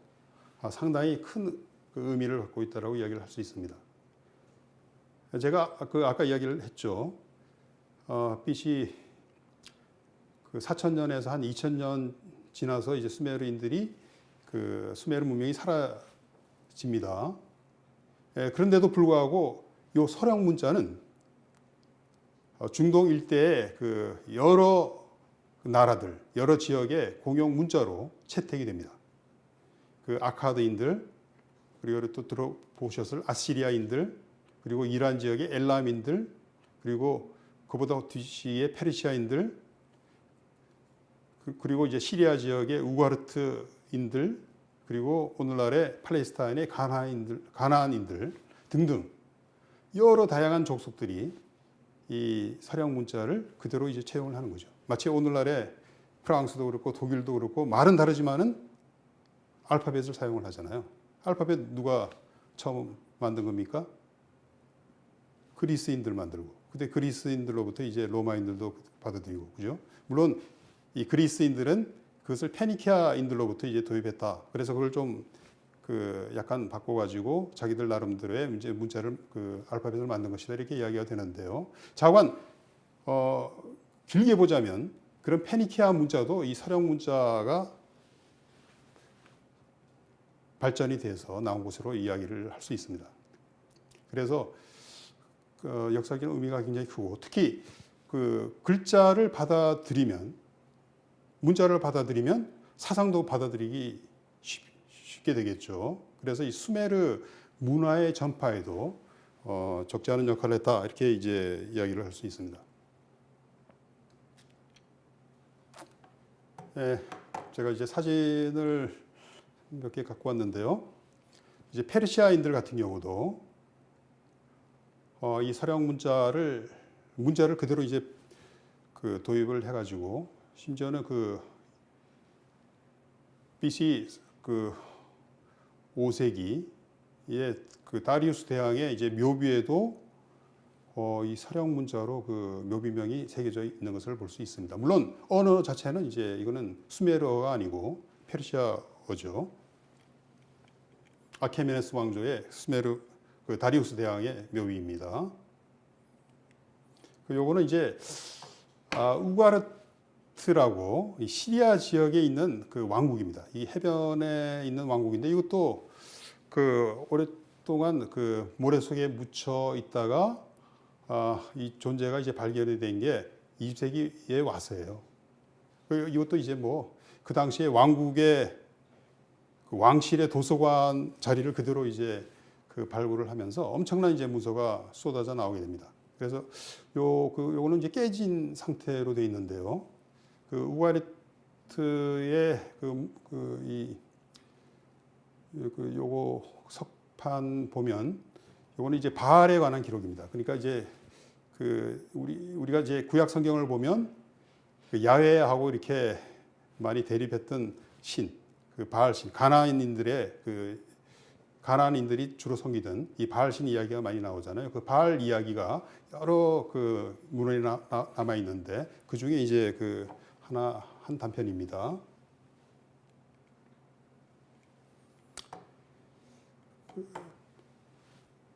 상당히 큰 의미를 갖고 있다라고 이야기를 할 수 있습니다. 제가 아까 이야기를 했죠. BC 4,000년에서 한 2,000년 지나서 이제 수메르인들이 그 수메르 문명이 사라집니다. 그런데도 불구하고 이 서령 문자는 중동 일대의 그 여러 나라들, 여러 지역의 공용 문자로 채택이 됩니다. 그 아카드인들, 그리고 또 들어보셨을 아시리아인들, 그리고 이란 지역의 엘람인들, 그리고 그보다 뒤시의 페르시아인들, 그리고 이제 시리아 지역의 우가르트인들, 그리고 오늘날의 팔레스타인의 가나안인들 등등 여러 다양한 족속들이 이 서령 문자를 그대로 이제 채용을 하는 거죠. 마치 오늘날의 프랑스도 그렇고 독일도 그렇고 말은 다르지만은 알파벳을 사용을 하잖아요. 알파벳 누가 처음 만든 겁니까? 그리스인들 만들고. 근데 그리스인들로부터 이제 로마인들도 받아들이고, 그죠? 물론 이 그리스인들은 그것을 페니키아인들로부터 이제 도입했다. 그래서 그걸 좀 약간 바꿔가지고 자기들 나름대로의 이제 문자를 알파벳을 만든 것이다 이렇게 이야기가 되는데요. 자관 길게 보자면 그런 페니키아 문자도 이 서령 문자가 발전이 돼서 나온 것으로 이야기를 할 수 있습니다. 그래서 역사적인 의미가 굉장히 크고 특히 그 글자를 문자를 받아들이면 사상도 받아들이기 쉽게 되겠죠. 그래서 이 수메르 문화의 전파에도 적지 않은 역할을 했다 이렇게 이제 이야기를 할 수 있습니다. 제가 이제 사진을 몇 개 갖고 왔는데요. 이제 페르시아인들 같은 경우도 이 서령 문자를 그대로 이제 도입을 해가지고 심지어는 BC 5세기에 다리우스 대왕의 이제 묘비에도 이 서령 문자로 묘비명이 새겨져 있는 것을 볼 수 있습니다. 물론 언어 자체는 이제 이거는 수메르어가 아니고 페르시아어죠. 아케메네스 왕조의 수메르 그 다리우스 대왕의 묘비입니다. 요거는 이제 우가르트라고 이 시리아 지역에 있는 그 왕국입니다. 이 해변에 있는 왕국인데 이것도 그 오랫동안 그 모래 속에 묻혀 있다가 이 존재가 이제 발견이 된 게 20세기에 와서예요. 이것도 이제 뭐 그 당시에 왕국의 그 왕실의 도서관 자리를 그대로 이제 그 발굴을 하면서 엄청난 이제 문서가 쏟아져 나오게 됩니다. 그래서 요거는 이제 깨진 상태로 되어 있는데요. 그 우가르트의 요거 석판 보면 요거는 이제 바알에 관한 기록입니다. 그러니까 이제 그 우리가 이제 구약 성경을 보면 그 야훼하고 이렇게 많이 대립했던 신, 그 바알 신, 가나안인들이 주로 섬기던 이 바알 신 이야기가 많이 나오잖아요. 그 바알 이야기가 여러 그 문헌에 남아 있는데 그 중에 이제 그 한 단편입니다.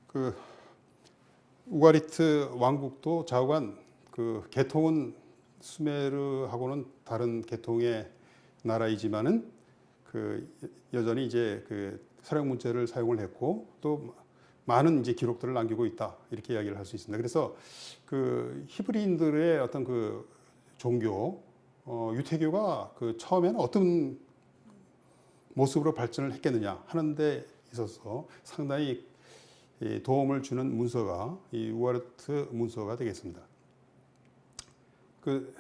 그 우가리트 왕국도 좌우간 그 계통은 수메르하고는 다른 계통의 나라이지만은 그 여전히 이제 그 서양 문자를 사용을 했고 또 많은 이제 기록들을 남기고 있다 이렇게 이야기를 할 수 있습니다. 그래서 그 히브리인들의 어떤 그 종교 유태교가 그 처음에는 어떤 모습으로 발전을 했겠느냐 하는 데 있어서 상당히 도움을 주는 문서가 이 우가르트 문서가 되겠습니다. 그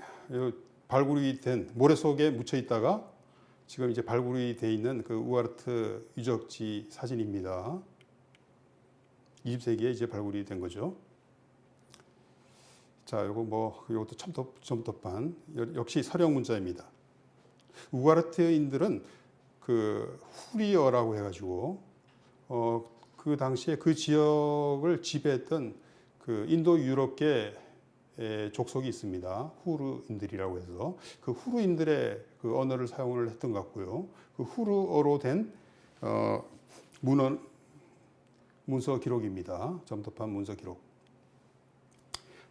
발굴이 된 모래 속에 묻혀 있다가 지금 이제 발굴이 돼 있는 그 우가르트 유적지 사진입니다. 20세기에 이제 발굴이 된 거죠. 자, 요것도 첨톱판 역시 서령 문자입니다. 우가르트인들은 그 후리어라고 해가지고 그 당시에 그 지역을 지배했던 그 인도 유럽계 족속이 있습니다. 후르인들이라고 해서 그 후르인들의 그 언어를 사용을 했던 것 같고요. 그 후르어로 된 문서 기록입니다. 점토판 문서 기록.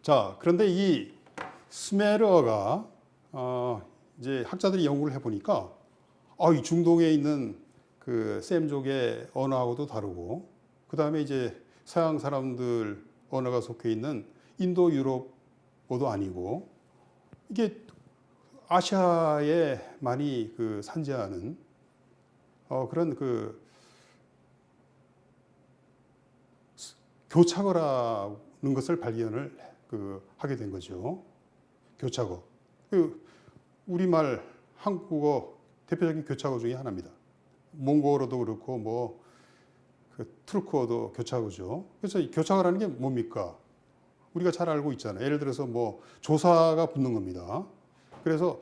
자, 그런데 이 스메르어가 이제 학자들이 연구를 해보니까 이 중동에 있는 그 셈족의 언어하고도 다르고 그 다음에 이제 서양 사람들 언어가 속해 있는 인도 유럽어도 아니고 이게 아시아에 많이 그 산재하는 그런 그 교착어라는 것을 발견을 하게 된 거죠. 교착어. 우리말 한국어 대표적인 교착어 중에 하나입니다. 몽고어로도 그렇고 투르크어도 교착어죠. 그래서 이 교착어라는 게 뭡니까? 우리가 잘 알고 있잖아요. 예를 들어서 조사가 붙는 겁니다. 그래서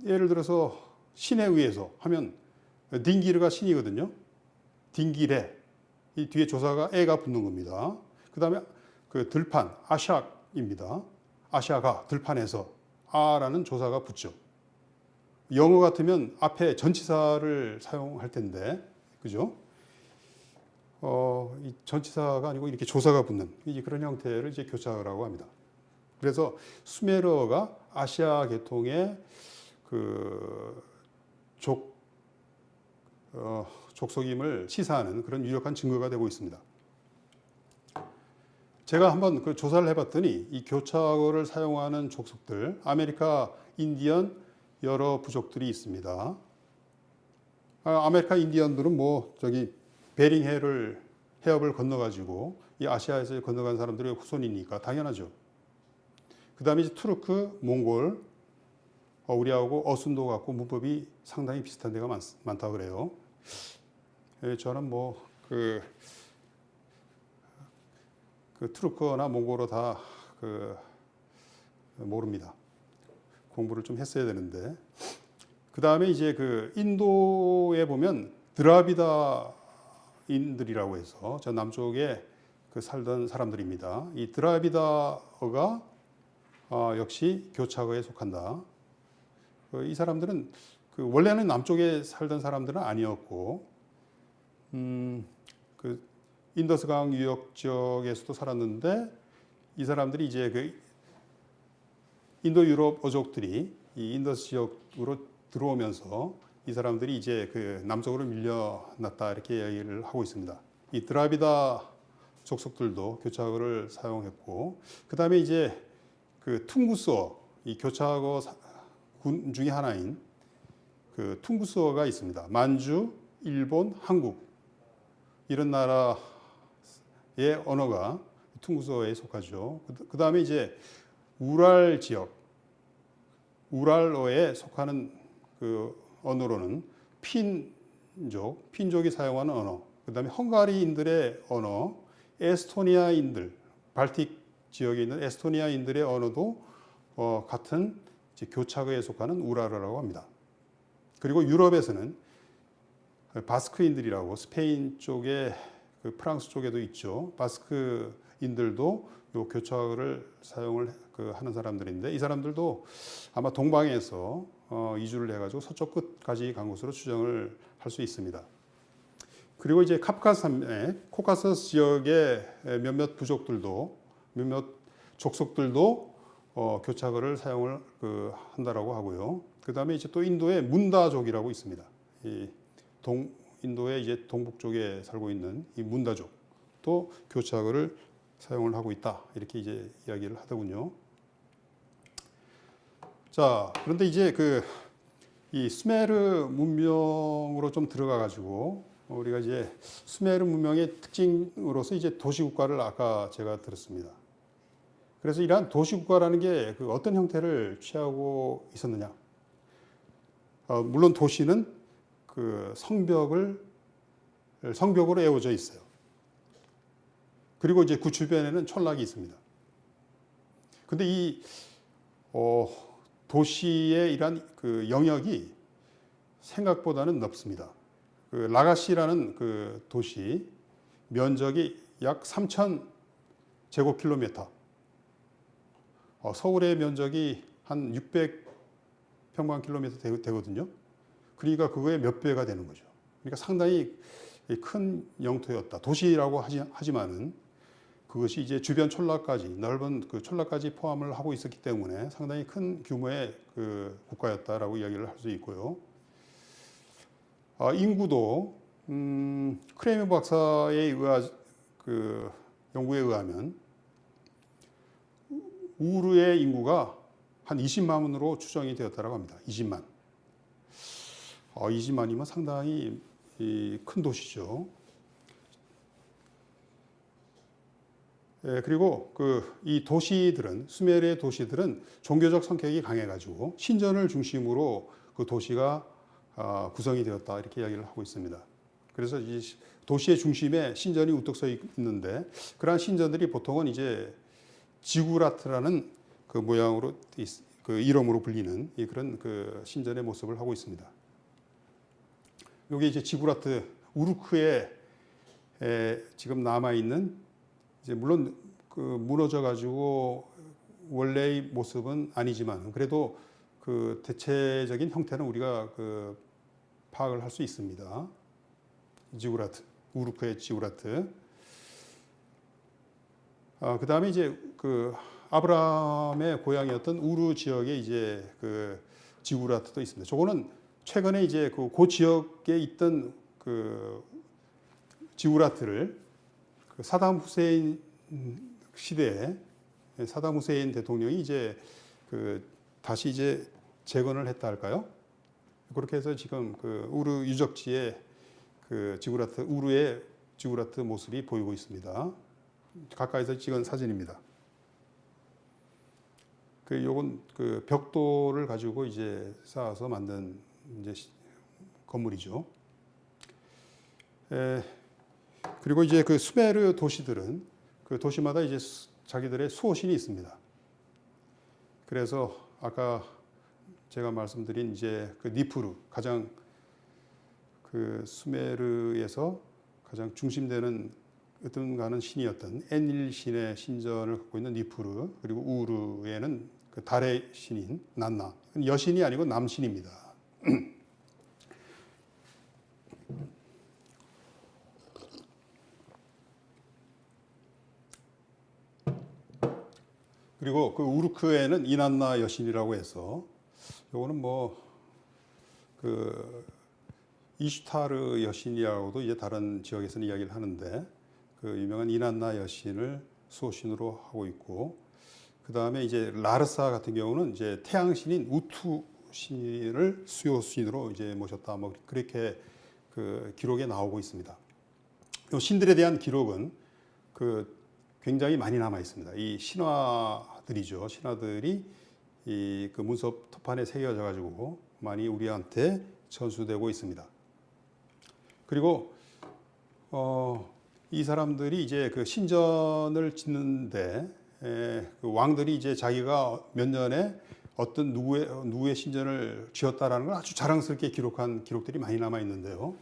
예를 들어서 신에 의해서 하면 딩기르가 신이거든요. 딩기레 이 뒤에 조사가 에가 붙는 겁니다. 그 다음에 그 들판 아샥입니다. 아샤가 들판에서 아라는 조사가 붙죠. 영어 같으면 앞에 전치사를 사용할 텐데, 그죠? 이 전치사가 아니고 이렇게 조사가 붙는 그런 형태를 이제 교착어라고 합니다. 그래서 수메르어가 아시아 계통의 그 족속임을 시사하는 그런 유력한 증거가 되고 있습니다. 제가 한번 그 조사를 해봤더니 이 교착어를 사용하는 족속들, 아메리카 인디언 여러 부족들이 있습니다. 아메리카 인디언들은 베링 해협을 건너가지고 이 아시아에서 건너간 사람들의 후손이니까 당연하죠. 그 다음에 이제 투르크, 몽골, 우리하고 어순도 같고 문법이 상당히 비슷한 데가 많다고 그래요. 저는 그 투르크어나 몽골어 다 모릅니다. 공부를 좀 했어야 되는데. 그 다음에 이제 그 인도에 보면 드라비다인들이라고 해서 저 남쪽에 살던 사람들입니다. 이 드라비다어가 역시 교착어에 속한다. 이 사람들은 원래는 남쪽에 살던 사람들은 아니었고, 인더스강 유역 지역에서도 살았는데 이 사람들이 이제 그 인도 유럽 어족들이 이 인더스 지역으로 들어오면서 이 사람들이 이제 그 남쪽으로 밀려났다 이렇게 이야기를 하고 있습니다. 이 드라비다 족속들도 교차어를 사용했고 그 다음에 이제 그 퉁구스어 이 교차어 군 중에 하나인 그 퉁구스어가 있습니다. 만주, 일본, 한국 이런 나라의 언어가 퉁구스어에 속하죠. 그 다음에 이제 우랄 지역, 우랄어에 속하는 그 언어로는 핀족이 사용하는 언어, 그 다음에 헝가리인들의 언어, 에스토니아인들, 발틱 지역에 있는 에스토니아인들의 언어도 같은 이제 교차어에 속하는 우랄어라고 합니다. 그리고 유럽에서는 바스크인들이라고 스페인 쪽에 그 프랑스 쪽에도 있죠. 바스크인들도 요 교차어를 사용을 하는 사람들인데 이 사람들도 아마 동방에서 이주를 해가지고 서쪽 끝까지 간 것으로 추정을 할 수 있습니다. 그리고 이제 카프카스 산맥, 코카서스 지역의 몇몇 부족들도 몇몇 족속들도 교차어를 사용을 한다라고 하고요. 그 다음에 이제 또 인도의 문다족이라고 있습니다. 인도의 이제 동북 쪽에 살고 있는 이 문다족도 교차어를 사용을 하고 있다 이렇게 이제 이야기를 하더군요. 자, 그런데 이제 이 수메르 문명으로 좀 들어가 가지고 우리가 이제 수메르 문명의 특징으로서 이제 도시국가를 아까 제가 들었습니다. 그래서 이러한 도시국가라는 게 어떤 형태를 취하고 있었느냐? 물론 도시는 그 성벽으로 에워져 있어요. 그리고 이제 그 주변에는 촌락이 있습니다. 근데 이 도시의 이러한 그 영역이 생각보다는 넓습니다. 그 라가시라는 그 도시 면적이 약 3,000 제곱킬로미터. 서울의 면적이 한 600평방킬로미터 되거든요. 그러니까 그거의 몇 배가 되는 거죠. 그러니까 상당히 큰 영토였다. 도시라고 하지만은 그것이 이제 주변 촌락까지 넓은 그 촌락까지 포함을 하고 있었기 때문에 상당히 큰 규모의 그 국가였다라고 이야기를 할 수 있고요. 인구도 크레이머 박사의 그 연구에 의하면 우르의 인구가 한 20만으로 추정이 되었다고 합니다. 20만. 20만이면 상당히 큰 도시죠. 그리고 이 도시들은 수메르의 도시들은 종교적 성격이 강해가지고 신전을 중심으로 그 도시가 구성이 되었다 이렇게 이야기를 하고 있습니다. 그래서 이 도시의 중심에 신전이 우뚝 서 있는데 그러한 신전들이 보통은 이제 지구라트라는 그 모양으로 그 이름으로 불리는 그런 그 신전의 모습을 하고 있습니다. 여기 이제 지구라트 우르크에 지금 남아 있는 이제 물론 그 무너져 가지고 원래의 모습은 아니지만 그래도 그 대체적인 형태는 우리가 그 파악을 할 수 있습니다. 지구라트, 우르크의 지구라트. 그 다음에 이제 그 아브라함의 고향이었던 우르 지역에 이제 그 지구라트도 있습니다. 저거는 최근에 이제 그 지역에 있던 그 지구라트를 그 사담 후세인 시대에 사담 후세인 대통령이 이제 그 다시 이제 재건을 했다 할까요? 그렇게 해서 지금 그 우르 유적지에 그 지구라트 우르의 지구라트 모습이 보이고 있습니다. 가까이서 찍은 사진입니다. 요건 그 벽돌을 가지고 이제 쌓아서 만든 이제 건물이죠. 그리고 이제 그 수메르 도시들은 그 도시마다 이제 자기들의 수호신이 있습니다. 그래서 아까 제가 말씀드린 이제 그 니프루 가장 그 수메르에서 가장 중심되는 어떤가는 신이었던 엔릴 신의 신전을 갖고 있는 니프루 그리고 우르에는 그 달의 신인 난나 여신이 아니고 남신입니다. 그리고 그 우르크에는 이난나 여신이라고 해서 요거는 뭐 그 이슈타르 여신이라고도 이제 다른 지역에서는 이야기를 하는데 그 유명한 이난나 여신을 수호신으로 하고 있고 그 다음에 이제 라르사 같은 경우는 이제 태양신인 우투 신을 수호신으로 이제 모셨다 뭐 그렇게 그 기록에 나오고 있습니다. 이 신들에 대한 기록은 그 굉장히 많이 남아 있습니다. 이 신화들이죠. 신화들이 이 그 문서 토판에 새겨져 가지고 많이 우리한테 전수되고 있습니다. 그리고 이 사람들이 이제 그 신전을 짓는데 그 왕들이 이제 자기가 몇 년에 어떤 누구의 신전을 지었다라는 걸 아주 자랑스럽게 기록한 기록들이 많이 남아 있는데요.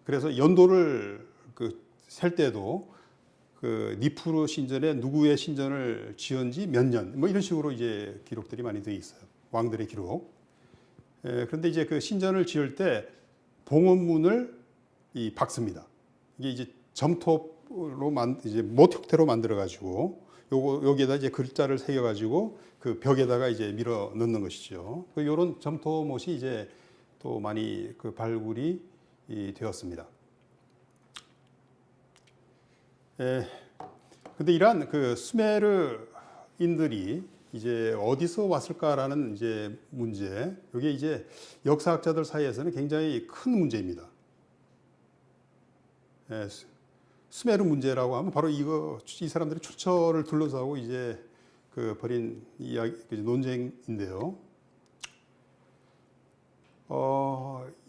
그래서 연도를 그 셀 때도 그 니프루 신전에 누구의 신전을 지은지 몇 년, 뭐 이런 식으로 이제 기록들이 많이 되어 있어요. 왕들의 기록. 그런데 이제 그 신전을 지을 때 봉헌문을 박습니다. 이게 이제 점토로 이제 못 형태로 만들어 가지고 여기에다 이제 글자를 새겨 가지고 그 벽에다가 이제 밀어 넣는 것이죠. 이런 점토못이 이제 또 많이 그 발굴이 되었습니다. 근데 이러한 그 수메르인들이 이제 어디서 왔을까라는 이제 문제, 이게 이제 역사학자들 사이에서는 굉장히 큰 문제입니다. 수메르 문제라고 하면 바로 이 사람들이 출처를 둘러싸고 이제 그 벌인 이야기, 논쟁인데요.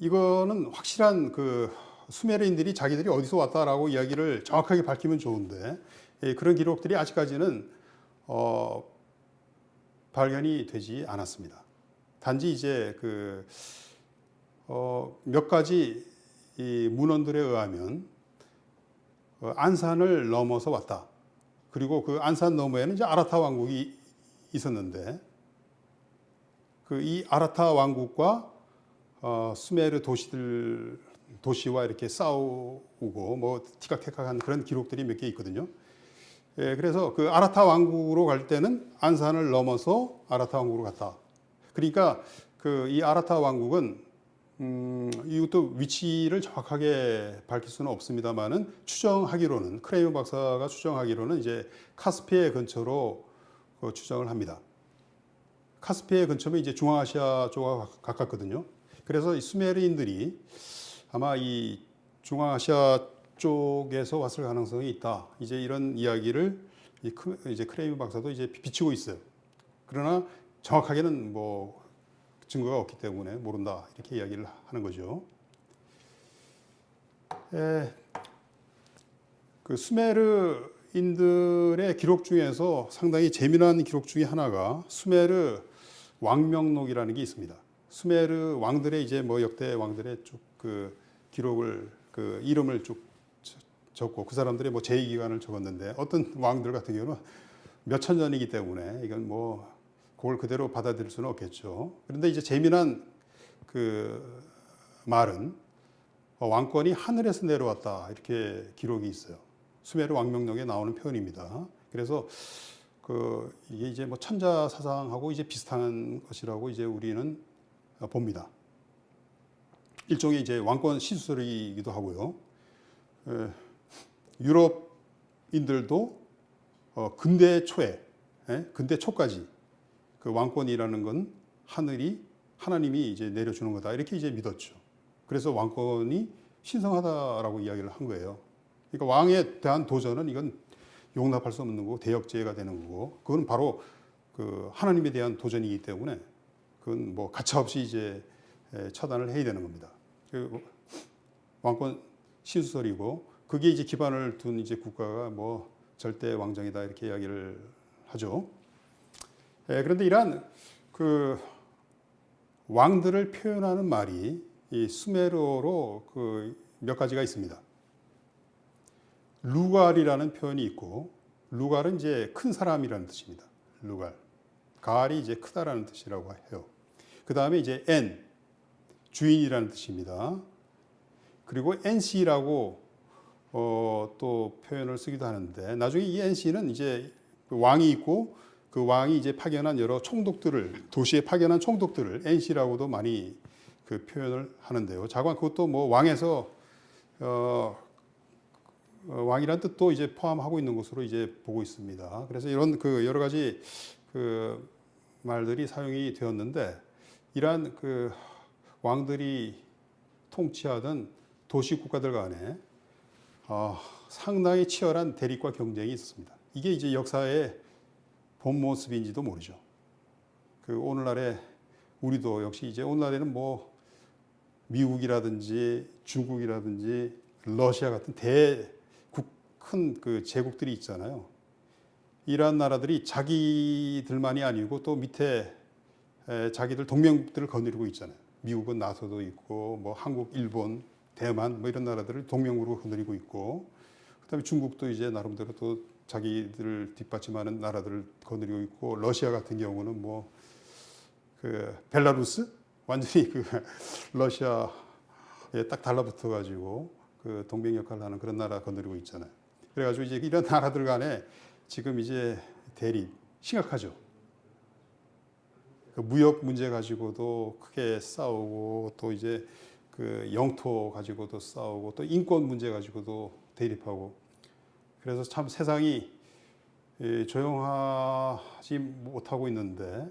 이거는 확실한 그 수메르인들이 자기들이 어디서 왔다라고 이야기를 정확하게 밝히면 좋은데 그런 기록들이 아직까지는 발견이 되지 않았습니다. 단지 이제 그 몇 가지 이 문헌들에 의하면 안산을 넘어서 왔다. 그리고 그 안산 너머에는 이제 아라타 왕국이 있었는데 그 이 아라타 왕국과 수메르 도시와 이렇게 싸우고 뭐 티격태격한 그런 기록들이 몇 개 있거든요. 그래서 그 아라타 왕국으로 갈 때는 안산을 넘어서 아라타 왕국으로 갔다. 그러니까 그 이 아라타 왕국은 이것도 위치를 정확하게 밝힐 수는 없습니다만은 추정하기로는 크레이먼 박사가 추정하기로는 이제 카스피해 근처로 추정을 합니다. 카스피해 근처면 이제 중앙아시아 쪽과 가깝거든요. 그래서 이 수메르인들이 아마 이 중앙아시아 쪽에서 왔을 가능성이 있다. 이제 이런 이야기를 이제 크레이먼 박사도 이제 비치고 있어요. 그러나 정확하게는 뭐 증거가 없기 때문에 모른다. 이렇게 이야기를 하는 거죠. 그 수메르인들의 기록 중에서 상당히 재미난 기록 중에 하나가 수메르 왕명록이라는 게 있습니다. 수메르 왕들의 이제 뭐 역대 왕들의 쭉 그 기록을 그 이름을 쭉 적고 그 사람들의 뭐 제위 기간을 적었는데 어떤 왕들 같은 경우는 몇천 년이기 때문에 이건 뭐 그걸 그대로 받아들일 수는 없겠죠. 그런데 이제 재미난 그 말은 왕권이 하늘에서 내려왔다 이렇게 기록이 있어요. 수메르 왕명록에 나오는 표현입니다. 그래서 그 이게 이제 뭐 천자 사상하고 이제 비슷한 것이라고 이제 우리는 봅니다. 일종의 이제 왕권 시술이기도 하고요. 유럽인들도 근대 초에, 근대 초까지 그 왕권이라는 건 하나님이 이제 내려주는 거다 이렇게 이제 믿었죠. 그래서 왕권이 신성하다라고 이야기를 한 거예요. 그러니까 왕에 대한 도전은 이건 용납할 수 없는 거고 대역죄가 되는 거고 그건 바로 그 하나님에 대한 도전이기 때문에 그건 뭐 가차없이 이제 처단을 해야 되는 겁니다. 그 왕권 신수설이고 그게 이제 기반을 둔 이제 국가가 뭐 절대 왕정이다 이렇게 이야기를 하죠. 그런데 이러한 그 왕들을 표현하는 말이 이 수메르어로 그 몇 가지가 있습니다. 루갈이라는 표현이 있고 루갈은 이제 큰 사람이라는 뜻입니다. 루갈. 갈이 이제 크다라는 뜻이라고 해요. 그 다음에 이제 주인이라는 뜻입니다. 그리고 NC라고 또 표현을 쓰기도 하는데 나중에 이 NC는 이제 왕이 있고 그 왕이 이제 파견한 여러 총독들을 도시에 파견한 총독들을 NC라고도 많이 그 표현을 하는데요. 자관 그것도 뭐 왕에서 왕이란 뜻도 이제 포함하고 있는 것으로 이제 보고 있습니다. 그래서 이런 그 여러 가지 그 말들이 사용이 되었는데 이러한 그 왕들이 통치하던 도시 국가들 간에 상당히 치열한 대립과 경쟁이 있었습니다. 이게 이제 역사의 본 모습인지도 모르죠. 그 오늘날에 우리도 역시 이제 오늘날에는 뭐 미국이라든지 중국이라든지 러시아 같은 큰 그 제국들이 있잖아요. 이러한 나라들이 자기들만이 아니고 또 밑에 자기들 동맹국들을 거느리고 있잖아요. 미국은 나토도 있고 뭐 한국, 일본, 대만 뭐 이런 나라들을 동맹으로 거느리고 있고 그다음에 중국도 이제 나름대로 또 자기들을 뒷받침하는 나라들을 거느리고 있고 러시아 같은 경우는 뭐 그 벨라루스 완전히 그 러시아에 딱 달라붙어 가지고 그 동맹 역할을 하는 그런 나라 거느리고 있잖아요. 그래가지고 이제 이런 나라들 간에 지금 이제 대립 심각하죠. 그 무역 문제 가지고도 크게 싸우고 또 이제 그 영토 가지고도 싸우고 또 인권 문제 가지고도 대립하고 그래서 참 세상이 조용하지 못하고 있는데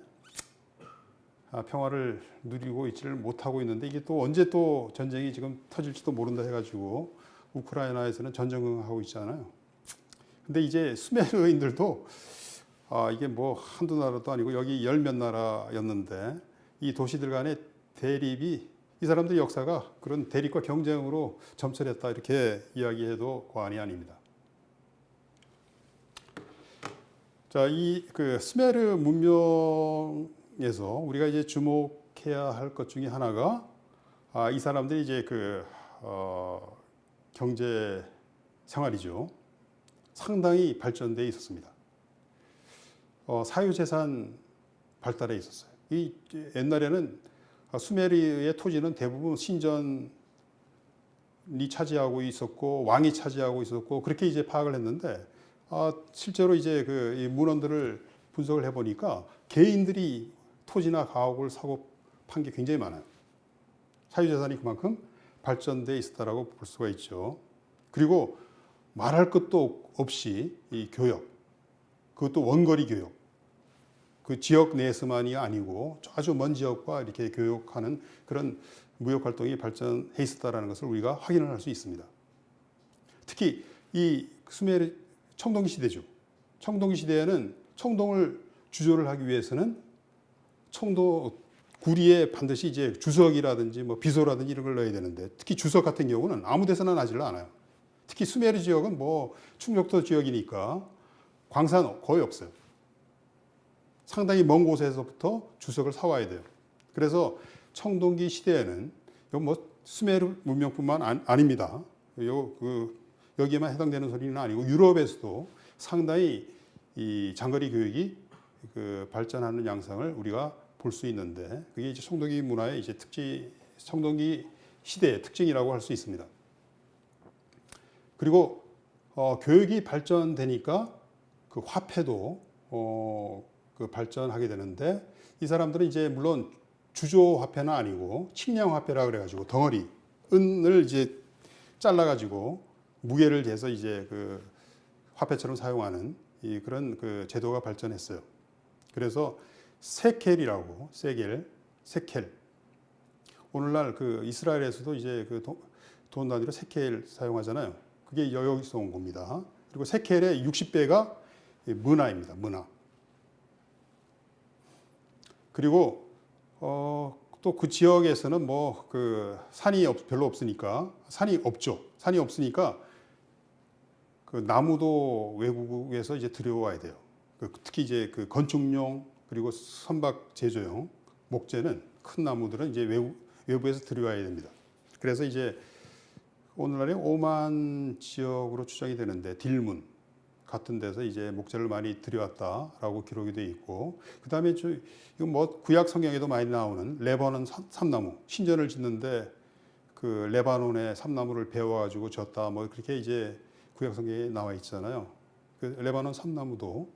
평화를 누리고 있지를 못하고 있는데 이게 또 언제 또 전쟁이 지금 터질지도 모른다 해가지고 우크라이나에서는 전쟁하고 있잖아요. 근데 이제 수메르인들도 이게 뭐 한두 나라도 아니고 여기 열 몇 나라였는데 이 도시들 간의 대립이 이 사람들의 역사가 그런 대립과 경쟁으로 점철했다 이렇게 이야기해도 과언이 아닙니다. 자, 이 그 수메르 문명에서 우리가 이제 주목해야 할 것 중에 하나가 이 사람들이 이제 그 경제 생활이죠. 상당히 발전돼 있었습니다. 사유재산 발달해 있었어요. 이 옛날에는 수메르의 토지는 대부분 신전이 차지하고 있었고 왕이 차지하고 있었고 그렇게 이제 파악을 했는데 실제로 이제 그 이 문헌들을 분석을 해보니까 개인들이 토지나 가옥을 사고 판 게 굉장히 많아요. 사유재산이 그만큼 발전돼 있었다라고 볼 수가 있죠. 그리고 말할 것도 없이 이 교역, 그것도 원거리 교역, 그 지역 내에서만이 아니고 아주 먼 지역과 이렇게 교역하는 그런 무역 활동이 발전해 있었다라는 것을 우리가 확인을 할 수 있습니다. 특히 이 수메르 청동기 시대죠. 청동기 시대에는 청동을 주조를 하기 위해서는 구리에 반드시 이제 주석이라든지 뭐 비소라든지 이런 걸 넣어야 되는데 특히 주석 같은 경우는 아무 데서나 나질 않아요. 특히 수메르 지역은 뭐 충격도 지역이니까 광산 거의 없어요. 상당히 먼 곳에서부터 주석을 사와야 돼요. 그래서 청동기 시대에는 뭐 수메르 문명뿐만 아닙니다. 여기에만 해당되는 소리는 아니고 유럽에서도 상당히 이 장거리 교육이 그 발전하는 양상을 우리가 볼 수 있는데 그게 이제 청동기 문화의 이제 청동기 시대의 특징이라고 할 수 있습니다. 그리고 교육이 발전되니까 그 화폐도 그 발전하게 되는데 이 사람들은 이제 물론 주조 화폐는 아니고 칙량 화폐라 그래가지고 덩어리 은을 이제 잘라가지고 무게를 재서 이제 그 화폐처럼 사용하는 그런 그 제도가 발전했어요. 그래서 세켈이라고 세켈. 오늘날 그 이스라엘에서도 이제 그 돈 단위로 세켈 사용하잖아요. 그게 여기서 온 겁니다. 그리고 세켈의 60배가 문화입니다. 문화. 그리고 또 그 지역에서는 뭐 그 산이 별로 없으니까 산이 없죠. 산이 없으니까 그 나무도 외국에서 이제 들여와야 돼요. 특히 이제 그 건축용 그리고 선박 제조용 목재는 큰 나무들은 이제 외부에서 들여와야 됩니다. 그래서 이제 오늘날에 오만 지역으로 추정이 되는데 딜문 같은 데서 이제 목재를 많이 들여왔다라고 기록이 되어 있고 그다음에 이건 뭐 구약 성경에도 많이 나오는 레바논 삼나무 신전을 짓는데 그 레바논의 삼나무를 베어가지고 졌다 뭐 그렇게 이제 구약 성경에 나와 있잖아요. 그 레바논 삼나무도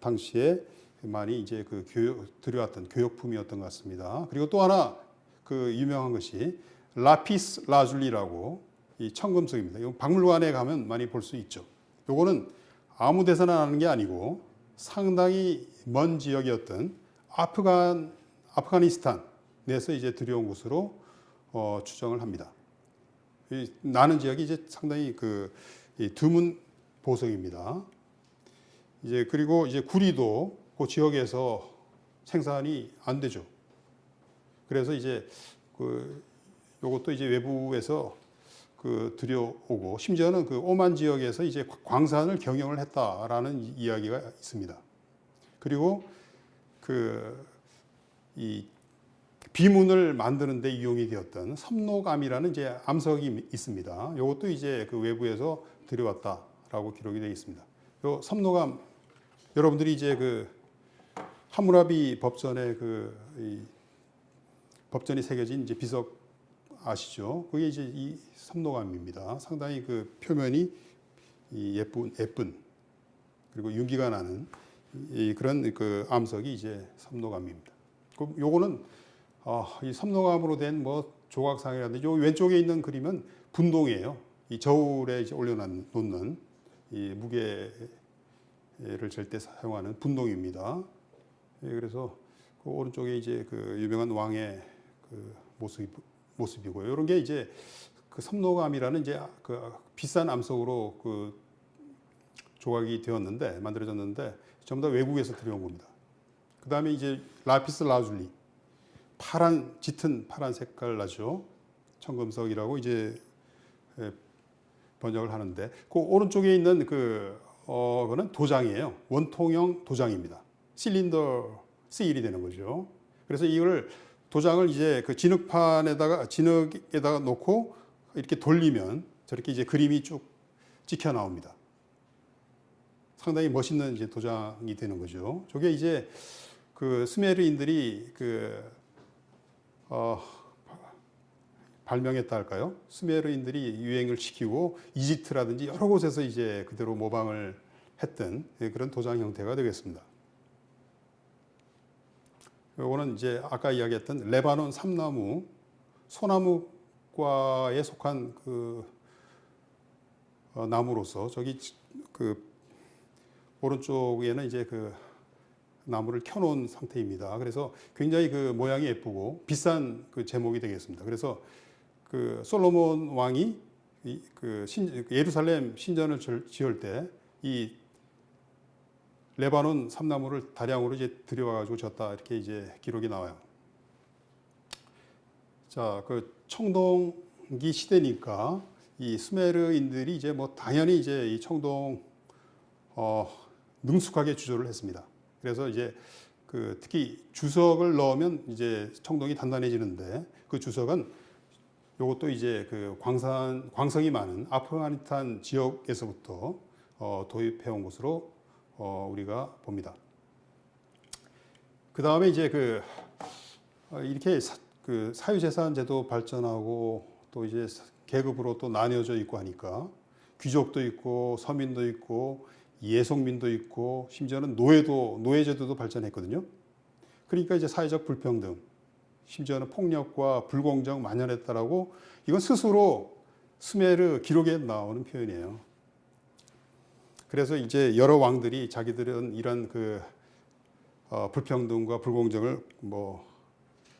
당시에 많이 이제 그 들여왔던 교역품이었던 것 같습니다. 그리고 또 하나 그 유명한 것이 라피스 라줄리라고 이 청금석입니다. 이 박물관에 가면 많이 볼 수 있죠. 요거는 아무 데서나 나는 게 아니고 상당히 먼 지역이었던 아프가니스탄에서 이제 들여온 것으로 추정을 합니다. 이 나는 지역이 이제 상당히 그 드문 보석입니다. 이제 그리고 이제 구리도 그 지역에서 생산이 안 되죠. 그래서 이제 그 요것도 이제 외부에서 그 들여오고 심지어는 그 오만 지역에서 이제 광산을 경영을 했다라는 이야기가 있습니다. 그리고 그 이 비문을 만드는 데 이용이 되었던 섭노감이라는 이제 암석이 있습니다. 요것도 이제 그 외부에서 들여왔다라고 기록이 되어 있습니다. 요 섭노감 여러분들이 이제 그 함무라비 법전에 이 법전이 새겨진 이제 비석 아시죠? 그게 이제 이 섭노감입니다. 상당히 그 표면이 예쁜 그리고 윤기가 나는 그런 그 암석이 이제 섭노감입니다. 요거는 이 섭노감으로 된 뭐 조각상이라든지 요 왼쪽에 있는 그림은 분동이에요. 이 저울에 이제 올려놓는 이 무게를 잴 때 사용하는 분동입니다. 그래서 그 오른쪽에 이제 그 유명한 왕의 그 모습이고요. 이런 게 이제 그 섭노감이라는 이제 그 비싼 암석으로 그 조각이 되었는데 만들어졌는데 전부 다 외국에서 들여온 겁니다. 그 다음에 이제 라피스 라줄리 짙은 파란 색깔 나죠. 청금석이라고 이제 번역을 하는데 그 오른쪽에 있는 그거는 도장이에요. 원통형 도장입니다. 실린더 세일이 되는 거죠. 그래서 이걸 도장을 이제 그 진흙에다가 놓고 이렇게 돌리면 저렇게 이제 그림이 쭉 찍혀 나옵니다. 상당히 멋있는 이제 도장이 되는 거죠. 저게 이제 그 스메르인들이 발명했다 할까요? 스메르인들이 유행을 시키고 이집트라든지 여러 곳에서 이제 그대로 모방을 했던 그런 도장 형태가 되겠습니다. 이거는 이제 아까 이야기했던 레바논 삼나무, 소나무과에 속한 그 나무로서 저기 그 오른쪽에는 이제 그 나무를 켜놓은 상태입니다. 그래서 굉장히 그 모양이 예쁘고 비싼 그 제목이 되겠습니다. 그래서 그 솔로몬 왕이 예루살렘 신전을 지을 때 이 레바논 삼나무를 다량으로 이제 들여와가지고 졌다 이렇게 이제 기록이 나와요. 자, 그 청동기 시대니까 이 수메르인들이 이제 뭐 당연히 이제 이 청동 능숙하게 주조를 했습니다. 그래서 이제 그 특히 주석을 넣으면 이제 청동이 단단해지는데 그 주석은 요것도 이제 그 광석이 많은 아프가니스탄 지역에서부터 도입해 온 것으로 우리가 봅니다. 그 다음에 이제 이렇게 그 사유재산 제도 발전하고 또 이제 계급으로 또 나뉘어져 있고 하니까 귀족도 있고 서민도 있고 예속민도 있고 심지어는 노예제도도 발전했거든요. 그러니까 이제 사회적 불평등, 심지어는 폭력과 불공정 만연했다라고 이건 스스로 수메르 기록에 나오는 표현이에요. 그래서 이제 여러 왕들이 자기들은 이런 불평등과 불공정을 뭐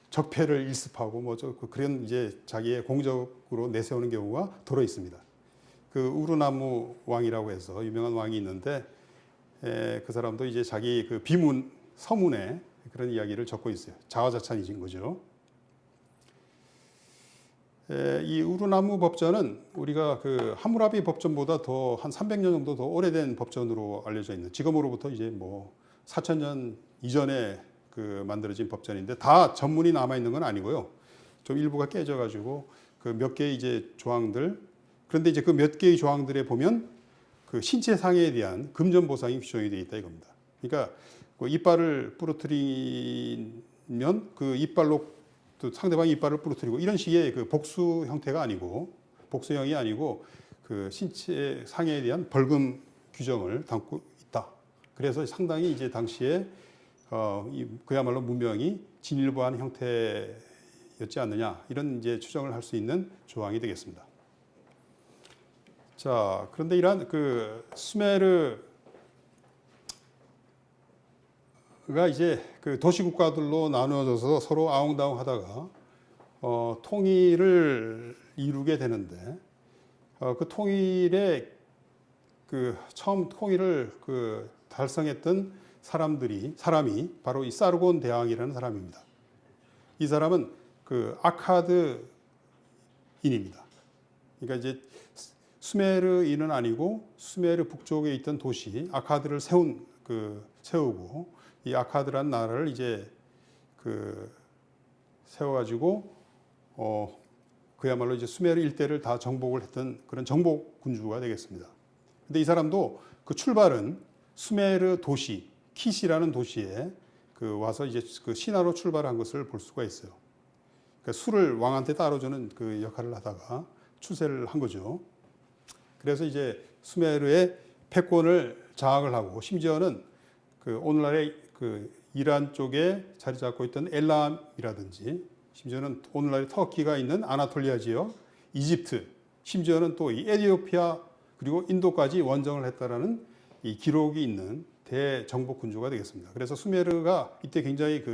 적폐를 일습하고 그런 이제 자기의 공적으로 내세우는 경우가 더러 있습니다. 그 우르나무 왕이라고 해서 유명한 왕이 있는데 그 사람도 이제 자기 그 비문 서문에 그런 이야기를 적고 있어요. 자화자찬이신 거죠. 이 우르나무 법전은 우리가 그 함무라비 법전보다 더 한 300년 정도 더 오래된 법전으로 알려져 있는 지금으로부터 이제 뭐 4,000년 이전에 그 만들어진 법전인데 다 전문이 남아 있는 건 아니고요. 좀 일부가 깨져 가지고 그 몇 개의 이제 조항들 그런데 이제 그 몇 개의 조항들에 보면 그 신체 상해에 대한 금전 보상이 규정이 되어 있다 이겁니다. 그러니까 그 이빨을 부러뜨리면 그 이빨로 또 상대방이 이빨을 부러뜨리고 이런 식의 그 복수 형태가 아니고 복수형이 아니고 그 신체 상해에 대한 벌금 규정을 담고 있다. 그래서 상당히 이제 당시에 그야말로 문명이 진일보한 형태였지 않느냐 이런 이제 추정을 할 수 있는 조항이 되겠습니다. 자, 그런데 이러한 그 수메르가 이제 그 도시국가들로 나누어져서 서로 아웅다웅하다가 통일을 이루게 되는데 그 통일의 그 처음 통일을 그 달성했던 사람이 바로 이 사르곤 대왕이라는 사람입니다. 이 사람은 그 아카드인입니다. 그러니까 이제 수메르인은 아니고 수메르 북쪽에 있던 도시 아카드를 세우고 이 아카드라는 나라를 이제 그 세워가지고 그야말로 이제 수메르 일대를 다 정복을 했던 그런 정복 군주가 되겠습니다. 근데 이 사람도 그 출발은 수메르 도시 키시라는 도시에 그 와서 이제 그 신하로 출발한 것을 볼 수가 있어요. 그러니까 술을 왕한테 따라주는 그 역할을 하다가 출세를 한 거죠. 그래서 이제 수메르의 패권을 장악을 하고 심지어는 그 오늘날의 그 이란 쪽에 자리 잡고 있던 엘람이라든지 심지어는 오늘날의 터키가 있는 아나톨리아 지역, 이집트, 심지어는 또 이 에티오피아 그리고 인도까지 원정을 했다라는 이 기록이 있는 대정복 군주가 되겠습니다. 그래서 수메르가 이때 굉장히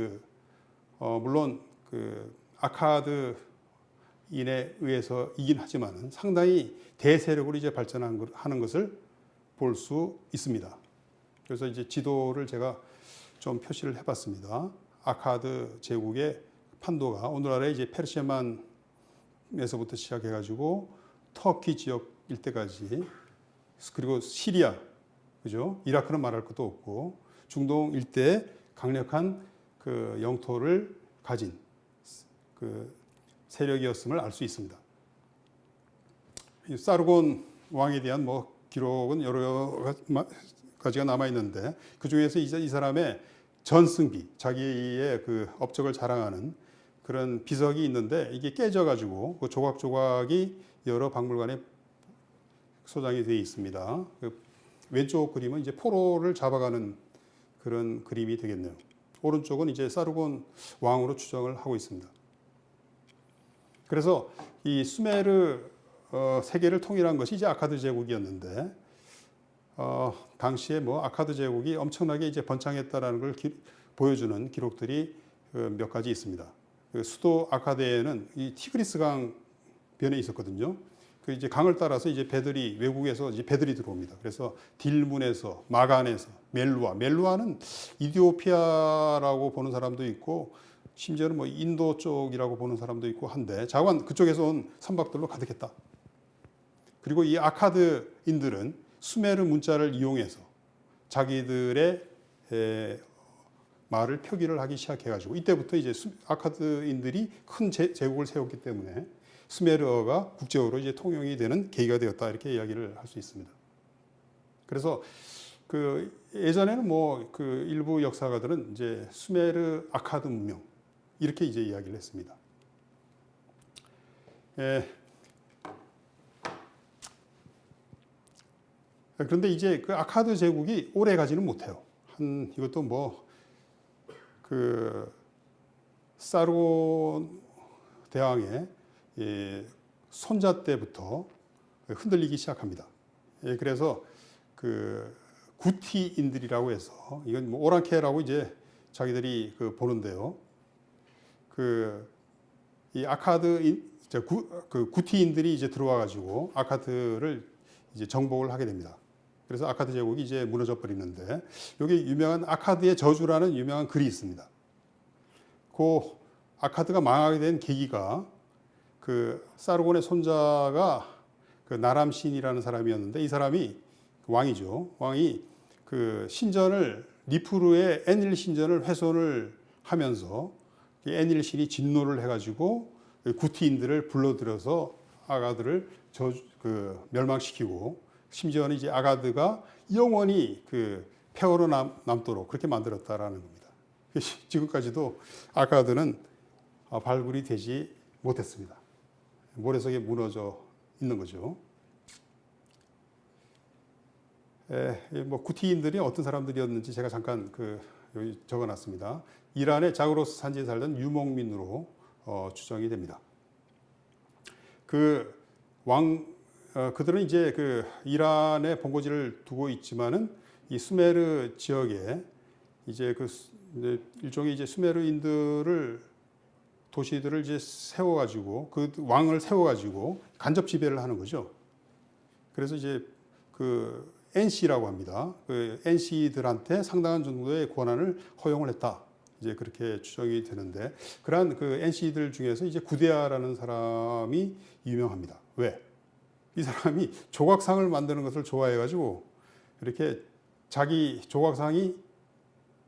물론 그 아카드인에 의해서 이긴 하지만은 상당히 대세력으로 이제 발전하는 것을 볼 수 있습니다. 그래서 이제 지도를 제가 좀 표시를 해봤습니다. 아카드 제국의 판도가 오늘날의 이제 페르시아만에서부터 시작해가지고 터키 지역 일대까지 그리고 시리아 그죠? 이라크는 말할 것도 없고 중동 일대에 강력한 그 영토를 가진 그 세력이었음을 알 수 있습니다. 이 사르곤 왕에 대한 뭐 기록은 여러 가지가 남아 있는데 그 중에서 이 사람의 전승비, 자기의 그 업적을 자랑하는 그런 비석이 있는데 이게 깨져가지고 그 조각조각이 여러 박물관에 소장이 되어 있습니다. 그 왼쪽 그림은 이제 포로를 잡아가는 그런 그림이 되겠네요. 오른쪽은 이제 사르곤 왕으로 추정을 하고 있습니다. 그래서 이 수메르 세계를 통일한 것이 이제 아카드 제국이었는데 당시에 뭐 아카드 제국이 엄청나게 이제 번창했다라는 걸 보여주는 기록들이 몇 가지 있습니다. 그 수도 아카드에는 이 티그리스 강 변에 있었거든요. 그 이제 강을 따라서 이제 외국에서 이제 배들이 들어옵니다. 그래서 딜문에서 마간에서 멜루아는 이디오피아라고 보는 사람도 있고 심지어는 뭐 인도 쪽이라고 보는 사람도 있고 한데 자관 그쪽에서 온 선박들로 가득했다. 그리고 이 아카드인들은 수메르 문자를 이용해서 자기들의 말을 표기를 하기 시작해가지고 이때부터 이제 아카드인들이 큰 제국을 세웠기 때문에 수메르어가 국제어로 이제 통용이 되는 계기가 되었다 이렇게 이야기를 할 수 있습니다. 그래서 그 예전에는 뭐 그 일부 역사가들은 이제 수메르 아카드 문명 이렇게 이제 이야기를 했습니다. 그런데 이제 그 아카드 제국이 오래 가지는 못해요. 이것도 뭐 그 사르곤 대왕의 손자 때부터 흔들리기 시작합니다. 그래서 그 구티인들이라고 해서 이건 뭐 오랑캐라고 이제 자기들이 보는데요. 이 구티인들이 이제 들어와 가지고 아카드를 이제 정복을 하게 됩니다. 그래서 아카드 제국이 이제 무너져 버리는데 여기 유명한 아카드의 저주라는 유명한 글이 있습니다. 그 아카드가 망하게 된 계기가 그 사르곤의 손자가 그 나람신이라는 사람이었는데 이 사람이 왕이죠. 왕이 그 신전을 니프루의 에닐 신전을 훼손을 하면서 에닐 신이 진노를 해가지고 구티인들을 불러들여서 아가드를 멸망시키고 심지어는 이제 아가드가 영원히 그 폐허로 남도록 그렇게 만들었다라는 겁니다. 지금까지도 아가드는 발굴이 되지 못했습니다. 모래속에 무너져 있는 거죠. 뭐 구티인들이 어떤 사람들이었는지 제가 잠깐 여기 적어놨습니다. 이란의 자그로스 산지에 살던 유목민으로 추정이 됩니다. 그들은 이제 이란에 본거지를 두고 있지만은 이 수메르 지역에 이제 일종의 이제 도시들을 이제 세워가지고 그 왕을 세워가지고 간접 지배를 하는 거죠. 그래서 이제 NC라고 합니다. NC들한테 상당한 정도의 권한을 허용을 했다. 이제 그렇게 추정이 되는데 그러한 NC들 중에서 이제 구데아라는 사람이 유명합니다. 왜? 이 사람이 조각상을 만드는 것을 좋아해가지고 이렇게 자기 조각상이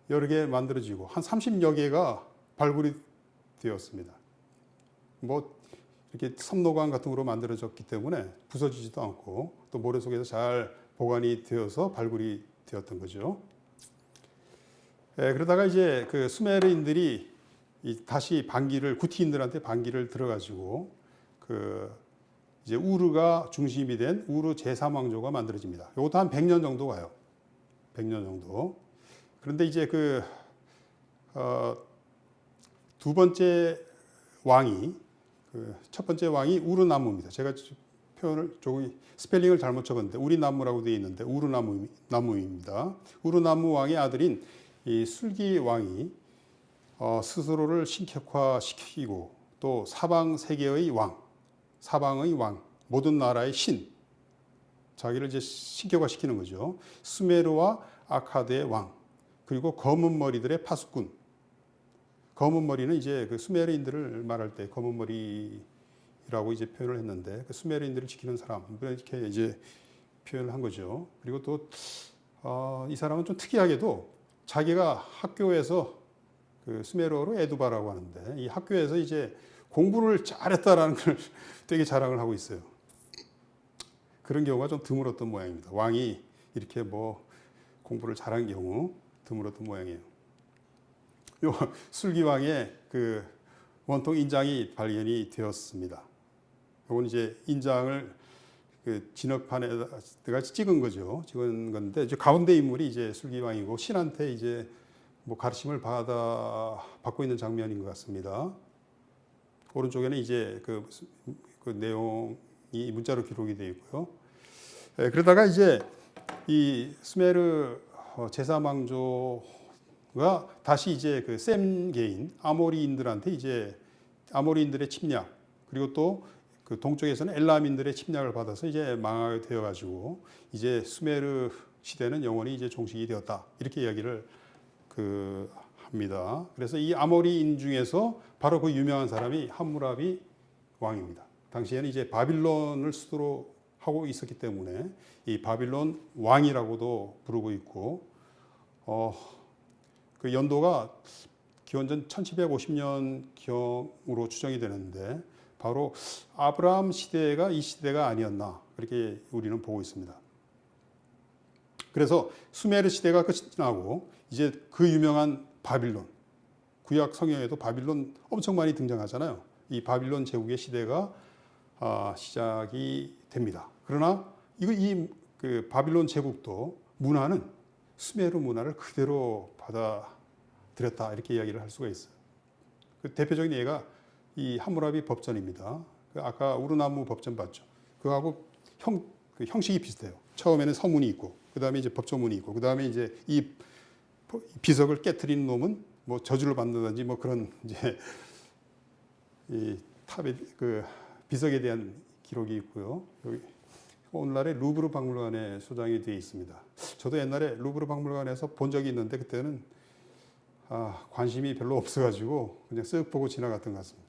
여러 개 만들어지고 한 30여 개가 발굴이 되었습니다. 뭐 이렇게 섬노관 같은 거로 만들어졌기 때문에 부서지지도 않고 또 모래 속에서 잘 보관이 되어서 발굴이 되었던 거죠. 그러다가 이제 수메르인들이 다시 구티인들한테 반기를 들어가지고 이제 우르가 중심이 된 우르 제3왕조가 만들어집니다. 이것도 한 100년 정도 가요. 100년 정도. 그런데 이제 두 번째 왕이 첫 번째 왕이 우르나무입니다. 제가 스펠링을 잘못 적었는데 우리나무라고 되어 있는데 우르나무입니다. 우르나무 왕의 아들인 이 술기 왕이 스스로를 신격화시키고 또 사방 세계의 사방의 왕, 모든 나라의 신, 자기를 이제 신격화시키는 거죠. 수메르와 아카드의 왕, 그리고 검은 머리들의 파수꾼. 검은 머리는 이제 수메르인들을 말할 때 검은 머리라고 이제 표현을 했는데 수메르인들을 지키는 사람 이렇게 이제 표현을 한 거죠. 그리고 또 이 사람은 좀 특이하게도 자기가 학교에서 수메르어로 에두바라고 하는데 이 학교에서 이제 공부를 잘했다라는 걸 되게 자랑을 하고 있어요. 그런 경우가 좀 드물었던 모양입니다. 왕이 이렇게 뭐 공부를 잘한 경우 드물었던 모양이에요. 요 술기왕의 원통 인장이 발견이 되었습니다. 이건 이제 인장을 진흙판에다가 찍은 거죠. 찍은 건데 이제 가운데 인물이 이제 술기왕이고 신한테 이제 뭐 가르침을 받고 있는 장면인 것 같습니다. 오른쪽에는 이제 그 내용이 문자로 기록이 되어 있고요. 그러다가 이제 이 수메르 제3왕조가 다시 이제 셈게인 아모리인들한테 이제 아모리인들의 침략 그리고 또 동쪽에서는 엘람인들의 침략을 받아서 이제 망하게 되어가지고 이제 수메르 시대는 영원히 이제 종식이 되었다 이렇게 이야기를 합니다. 그래서 이 아모리인 중에서 바로 그 유명한 사람이 함무라비 왕입니다. 당시에는 이제 바빌론을 수도로 하고 있었기 때문에 이 바빌론 왕이라고도 부르고 있고 그 연도가 기원전 1750년경으로 추정이 되는데 바로 아브라함 시대가 이 시대가 아니었나 그렇게 우리는 보고 있습니다. 그래서 수메르 시대가 끝이 나고 이제 그 유명한 바빌론 구약 성경에도 바빌론 엄청 많이 등장하잖아요. 이 바빌론 제국의 시대가 시작이 됩니다. 그러나 그 바빌론 제국도 문화는 수메르 문화를 그대로 받아들였다 이렇게 이야기를 할 수가 있어요. 그 대표적인 예가 이 함무라비 법전입니다. 아까 우르나무 법전 봤죠. 그거하고 형식이 비슷해요. 처음에는 서문이 있고, 그 다음에 이제 법조문이 있고, 그 다음에 이제 이 비석을 깨트리는 놈은 뭐 저주를 받는다든지 뭐 그런 이제 이 탑의 비석에 대한 기록이 있고요. 여기 오늘날의 루브르 박물관에 소장이 되어 있습니다. 저도 옛날에 루브르 박물관에서 본 적이 있는데 그때는 관심이 별로 없어가지고 그냥 쓱 보고 지나갔던 것 같습니다.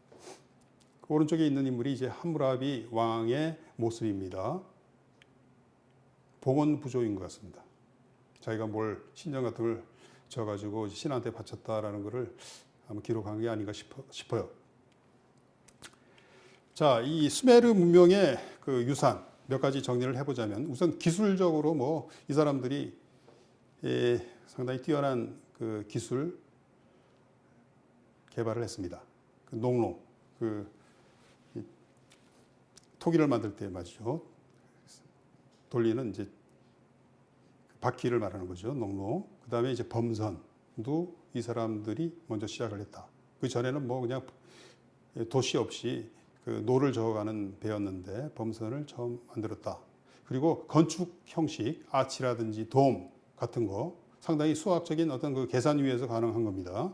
그 오른쪽에 있는 인물이 이제 함무라비 왕의 모습입니다. 봉헌 부조인 것 같습니다. 자기가 뭘 신전 같은 걸 져가지고 신한테 바쳤다라는 것을 아마 기록한 게 아닌가 싶어요. 자, 이 수메르 문명의 그 유산 몇 가지 정리를 해보자면 우선 기술적으로 뭐 이 사람들이 상당히 뛰어난 그 기술 개발을 했습니다. 그 농로, 토기를 만들 때 말이죠. 돌리는 이제 바퀴를 말하는 거죠. 농로. 그 다음에 이제 범선도 이 사람들이 먼저 시작을 했다. 그 전에는 뭐 그냥 도시 없이 그 노를 저어가는 배였는데 범선을 처음 만들었다. 그리고 건축 형식, 아치라든지 돔 같은 거 상당히 수학적인 어떤 그 계산 위에서 가능한 겁니다.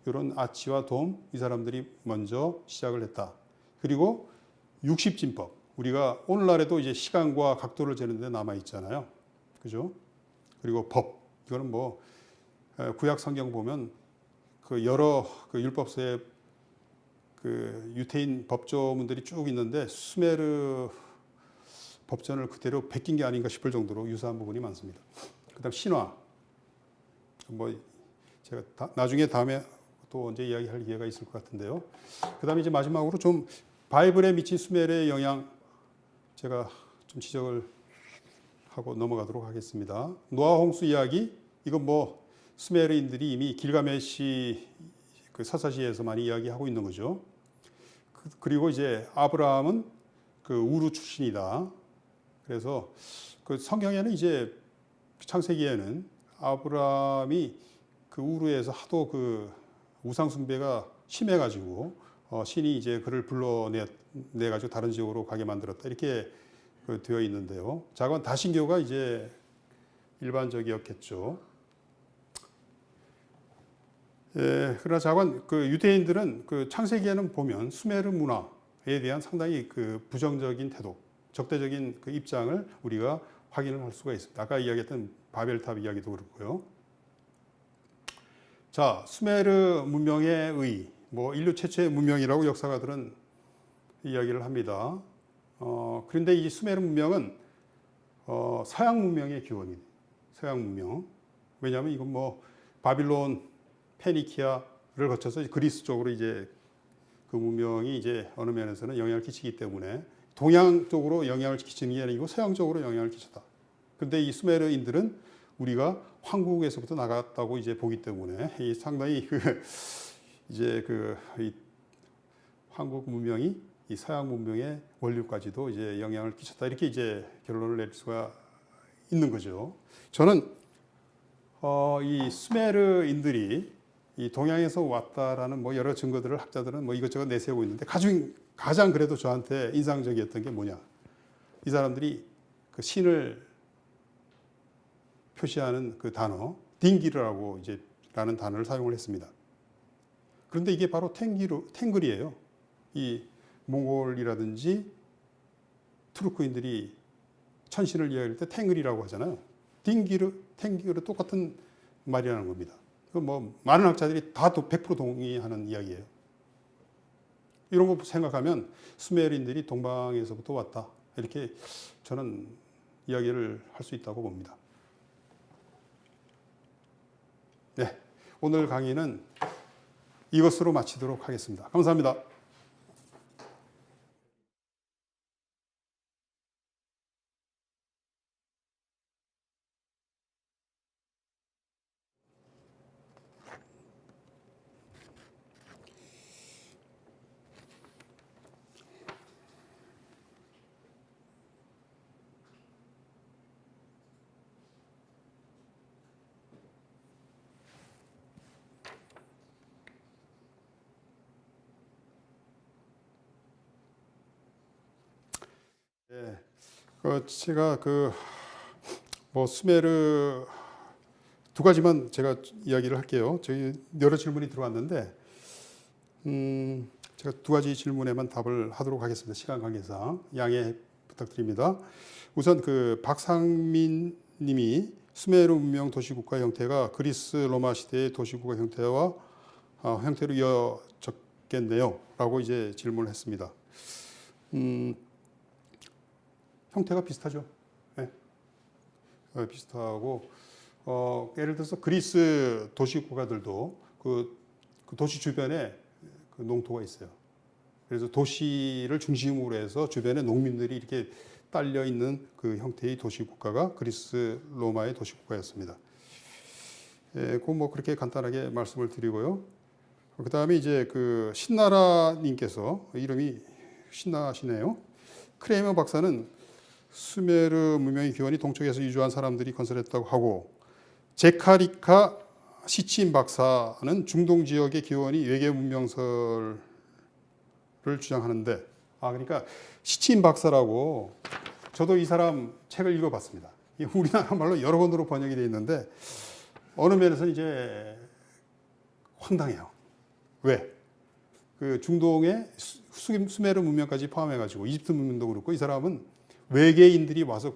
이런 아치와 돔 이 사람들이 먼저 시작을 했다. 그리고 60진법. 우리가 오늘날에도 이제 시간과 각도를 재는데 남아 있잖아요. 그죠? 그리고 법. 이거는 뭐 구약 성경 보면 그 여러 그 율법서에 그 유태인 법조문들이 쭉 있는데 수메르 법전을 그대로 베낀 게 아닌가 싶을 정도로 유사한 부분이 많습니다. 그다음 신화. 뭐 제가 나중에 다음에 또 언제 이야기할 기회가 있을 것 같은데요. 그다음에 이제 마지막으로 좀 바이블에 미친 수메르의 영향 제가 좀 지적을 하고 넘어가도록 하겠습니다. 노아 홍수 이야기 이건 뭐 수메르인들이 이미 길가메시 그 서사시에서 많이 이야기하고 있는 거죠. 그리고 이제 아브라함은 그 우르 출신이다. 그래서 그 성경에는 이제 창세기에는 아브라함이 그 우르에서 하도 그 우상 숭배가 심해가지고 신이 이제 그를 불러내 가지고 다른 지역으로 가게 만들었다 이렇게 그 되어 있는데요. 자건 다신교가 이제 일반적이었겠죠. 예, 그러나 자관 그 유대인들은 그 창세기에는 보면 수메르 문화에 대한 상당히 그 부정적인 태도, 적대적인 그 입장을 우리가 확인을 할 수가 있습니다. 아까 이야기했던 바벨탑 이야기도 그렇고요. 자, 수메르 문명의 뭐 인류 최초의 문명이라고 역사가들은 이야기를 합니다. 그런데 이 수메르 문명은 서양 문명의 기원이에요. 서양 문명. 왜냐하면 이건 뭐 바빌론, 페니키아를 거쳐서 그리스 쪽으로 이제 그 문명이 이제 어느 면에서는 영향을 끼치기 때문에 동양 쪽으로 영향을 끼치는 게 아니고 서양 쪽으로 영향을 끼쳤다. 근데 이 수메르인들은 우리가 황국에서부터 나갔다고 이제 보기 때문에 이 상당히 이제 이 한국 문명이 이 서양 문명의 원류까지도 이제 영향을 끼쳤다 이렇게 이제 결론을 낼 수가 있는 거죠. 저는 이 수메르인들이 이 동양에서 왔다라는 뭐 여러 증거들을 학자들은 뭐 이것저것 내세우고 있는데 가장 그래도 저한테 인상적이었던 게 뭐냐? 이 사람들이 그 신을 표시하는 그 단어 딩기르라고 이제 라는 단어를 사용을 했습니다. 그런데 이게 바로 탱글이에요. 이 몽골이라든지 투르크인들이 천신을 이야기할 때 탱글이라고 하잖아요. 탱기르 똑같은 말이라는 겁니다. 그 뭐 많은 학자들이 다 100% 동의하는 이야기예요. 이런 거 생각하면 수메르인들이 동방에서부터 왔다. 이렇게 저는 이야기를 할 수 있다고 봅니다. 네, 오늘 강의는 이것으로 마치도록 하겠습니다. 감사합니다. 네, 제가 뭐 수메르 두 가지만 제가 이야기를 할게요. 저희 여러 질문이 들어왔는데 제가 두 가지 질문에만 답을 하도록 하겠습니다. 시간 관계상 양해 부탁드립니다. 우선 그 박상민 님이 수메르 문명 도시국가 형태가 그리스 로마 시대의 도시국가 형태와 형태로 이어졌겠네요. 라고 이제 질문을 했습니다. 형태가 비슷하죠. 네. 비슷하고 예를 들어서 그리스 도시국가들도 그 도시 주변에 그 농토가 있어요. 그래서 도시를 중심으로 해서 주변에 농민들이 이렇게 딸려 있는 그 형태의 도시국가가 그리스 로마의 도시국가였습니다. 뭐 그렇게 간단하게 말씀을 드리고요. 그 다음에 이제 그 신나라님께서 이름이 신나시네요. 크레이머 박사는 수메르 문명의 기원이 동쪽에서 이주한 사람들이 건설했다고 하고, 제카리카 시친 박사는 중동 지역의 기원이 외계 문명설을 주장하는데, 그러니까 시친 박사라고, 저도 이 사람 책을 읽어봤습니다. 우리나라 말로 여러 권으로 번역이 되어 있는데 어느 면에서는 이제 황당해요. 왜? 그 중동의 수메르 문명까지 포함해가지고 이집트 문명도 그렇고, 이 사람은 외계인들이 와서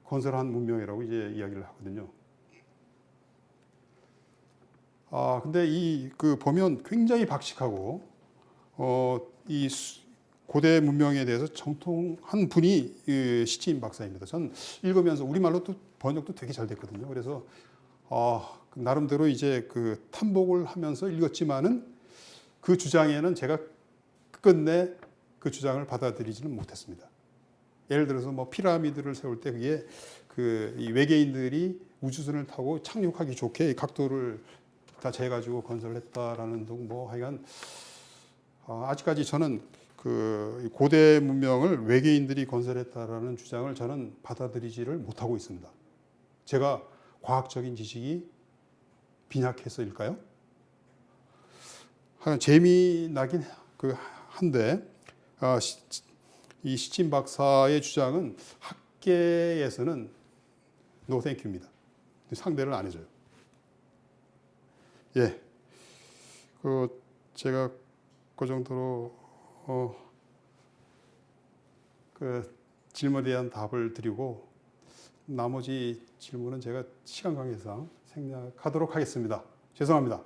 건설한 문명이라고 이제 이야기를 하거든요. 근데 그 보면 굉장히 박식하고, 이 고대 문명에 대해서 정통한 분이 시친 박사입니다. 전 읽으면서 우리말로 또 번역도 되게 잘 됐거든요. 그래서 나름대로 이제 그 탐복을 하면서 읽었지만은 그 주장에는 제가 끝내 그 주장을 받아들이지는 못했습니다. 예를 들어서 뭐 피라미드를 세울 때 그게 이 외계인들이 우주선을 타고 착륙하기 좋게 각도를 다 재가지고 건설했다라는 등 뭐 하여간 아직까지 저는 그 고대 문명을 외계인들이 건설했다라는 주장을 저는 받아들이지를 못하고 있습니다. 제가 과학적인 지식이 빈약해서일까요? 재미나긴 한데, 이 시친 박사의 주장은 학계에서는 노땡큐입니다. 상대를 안 해줘요. 예, 제가 그 정도로 그 질문에 대한 답을 드리고, 나머지 질문은 제가 시간 관계상 생략하도록 하겠습니다. 죄송합니다.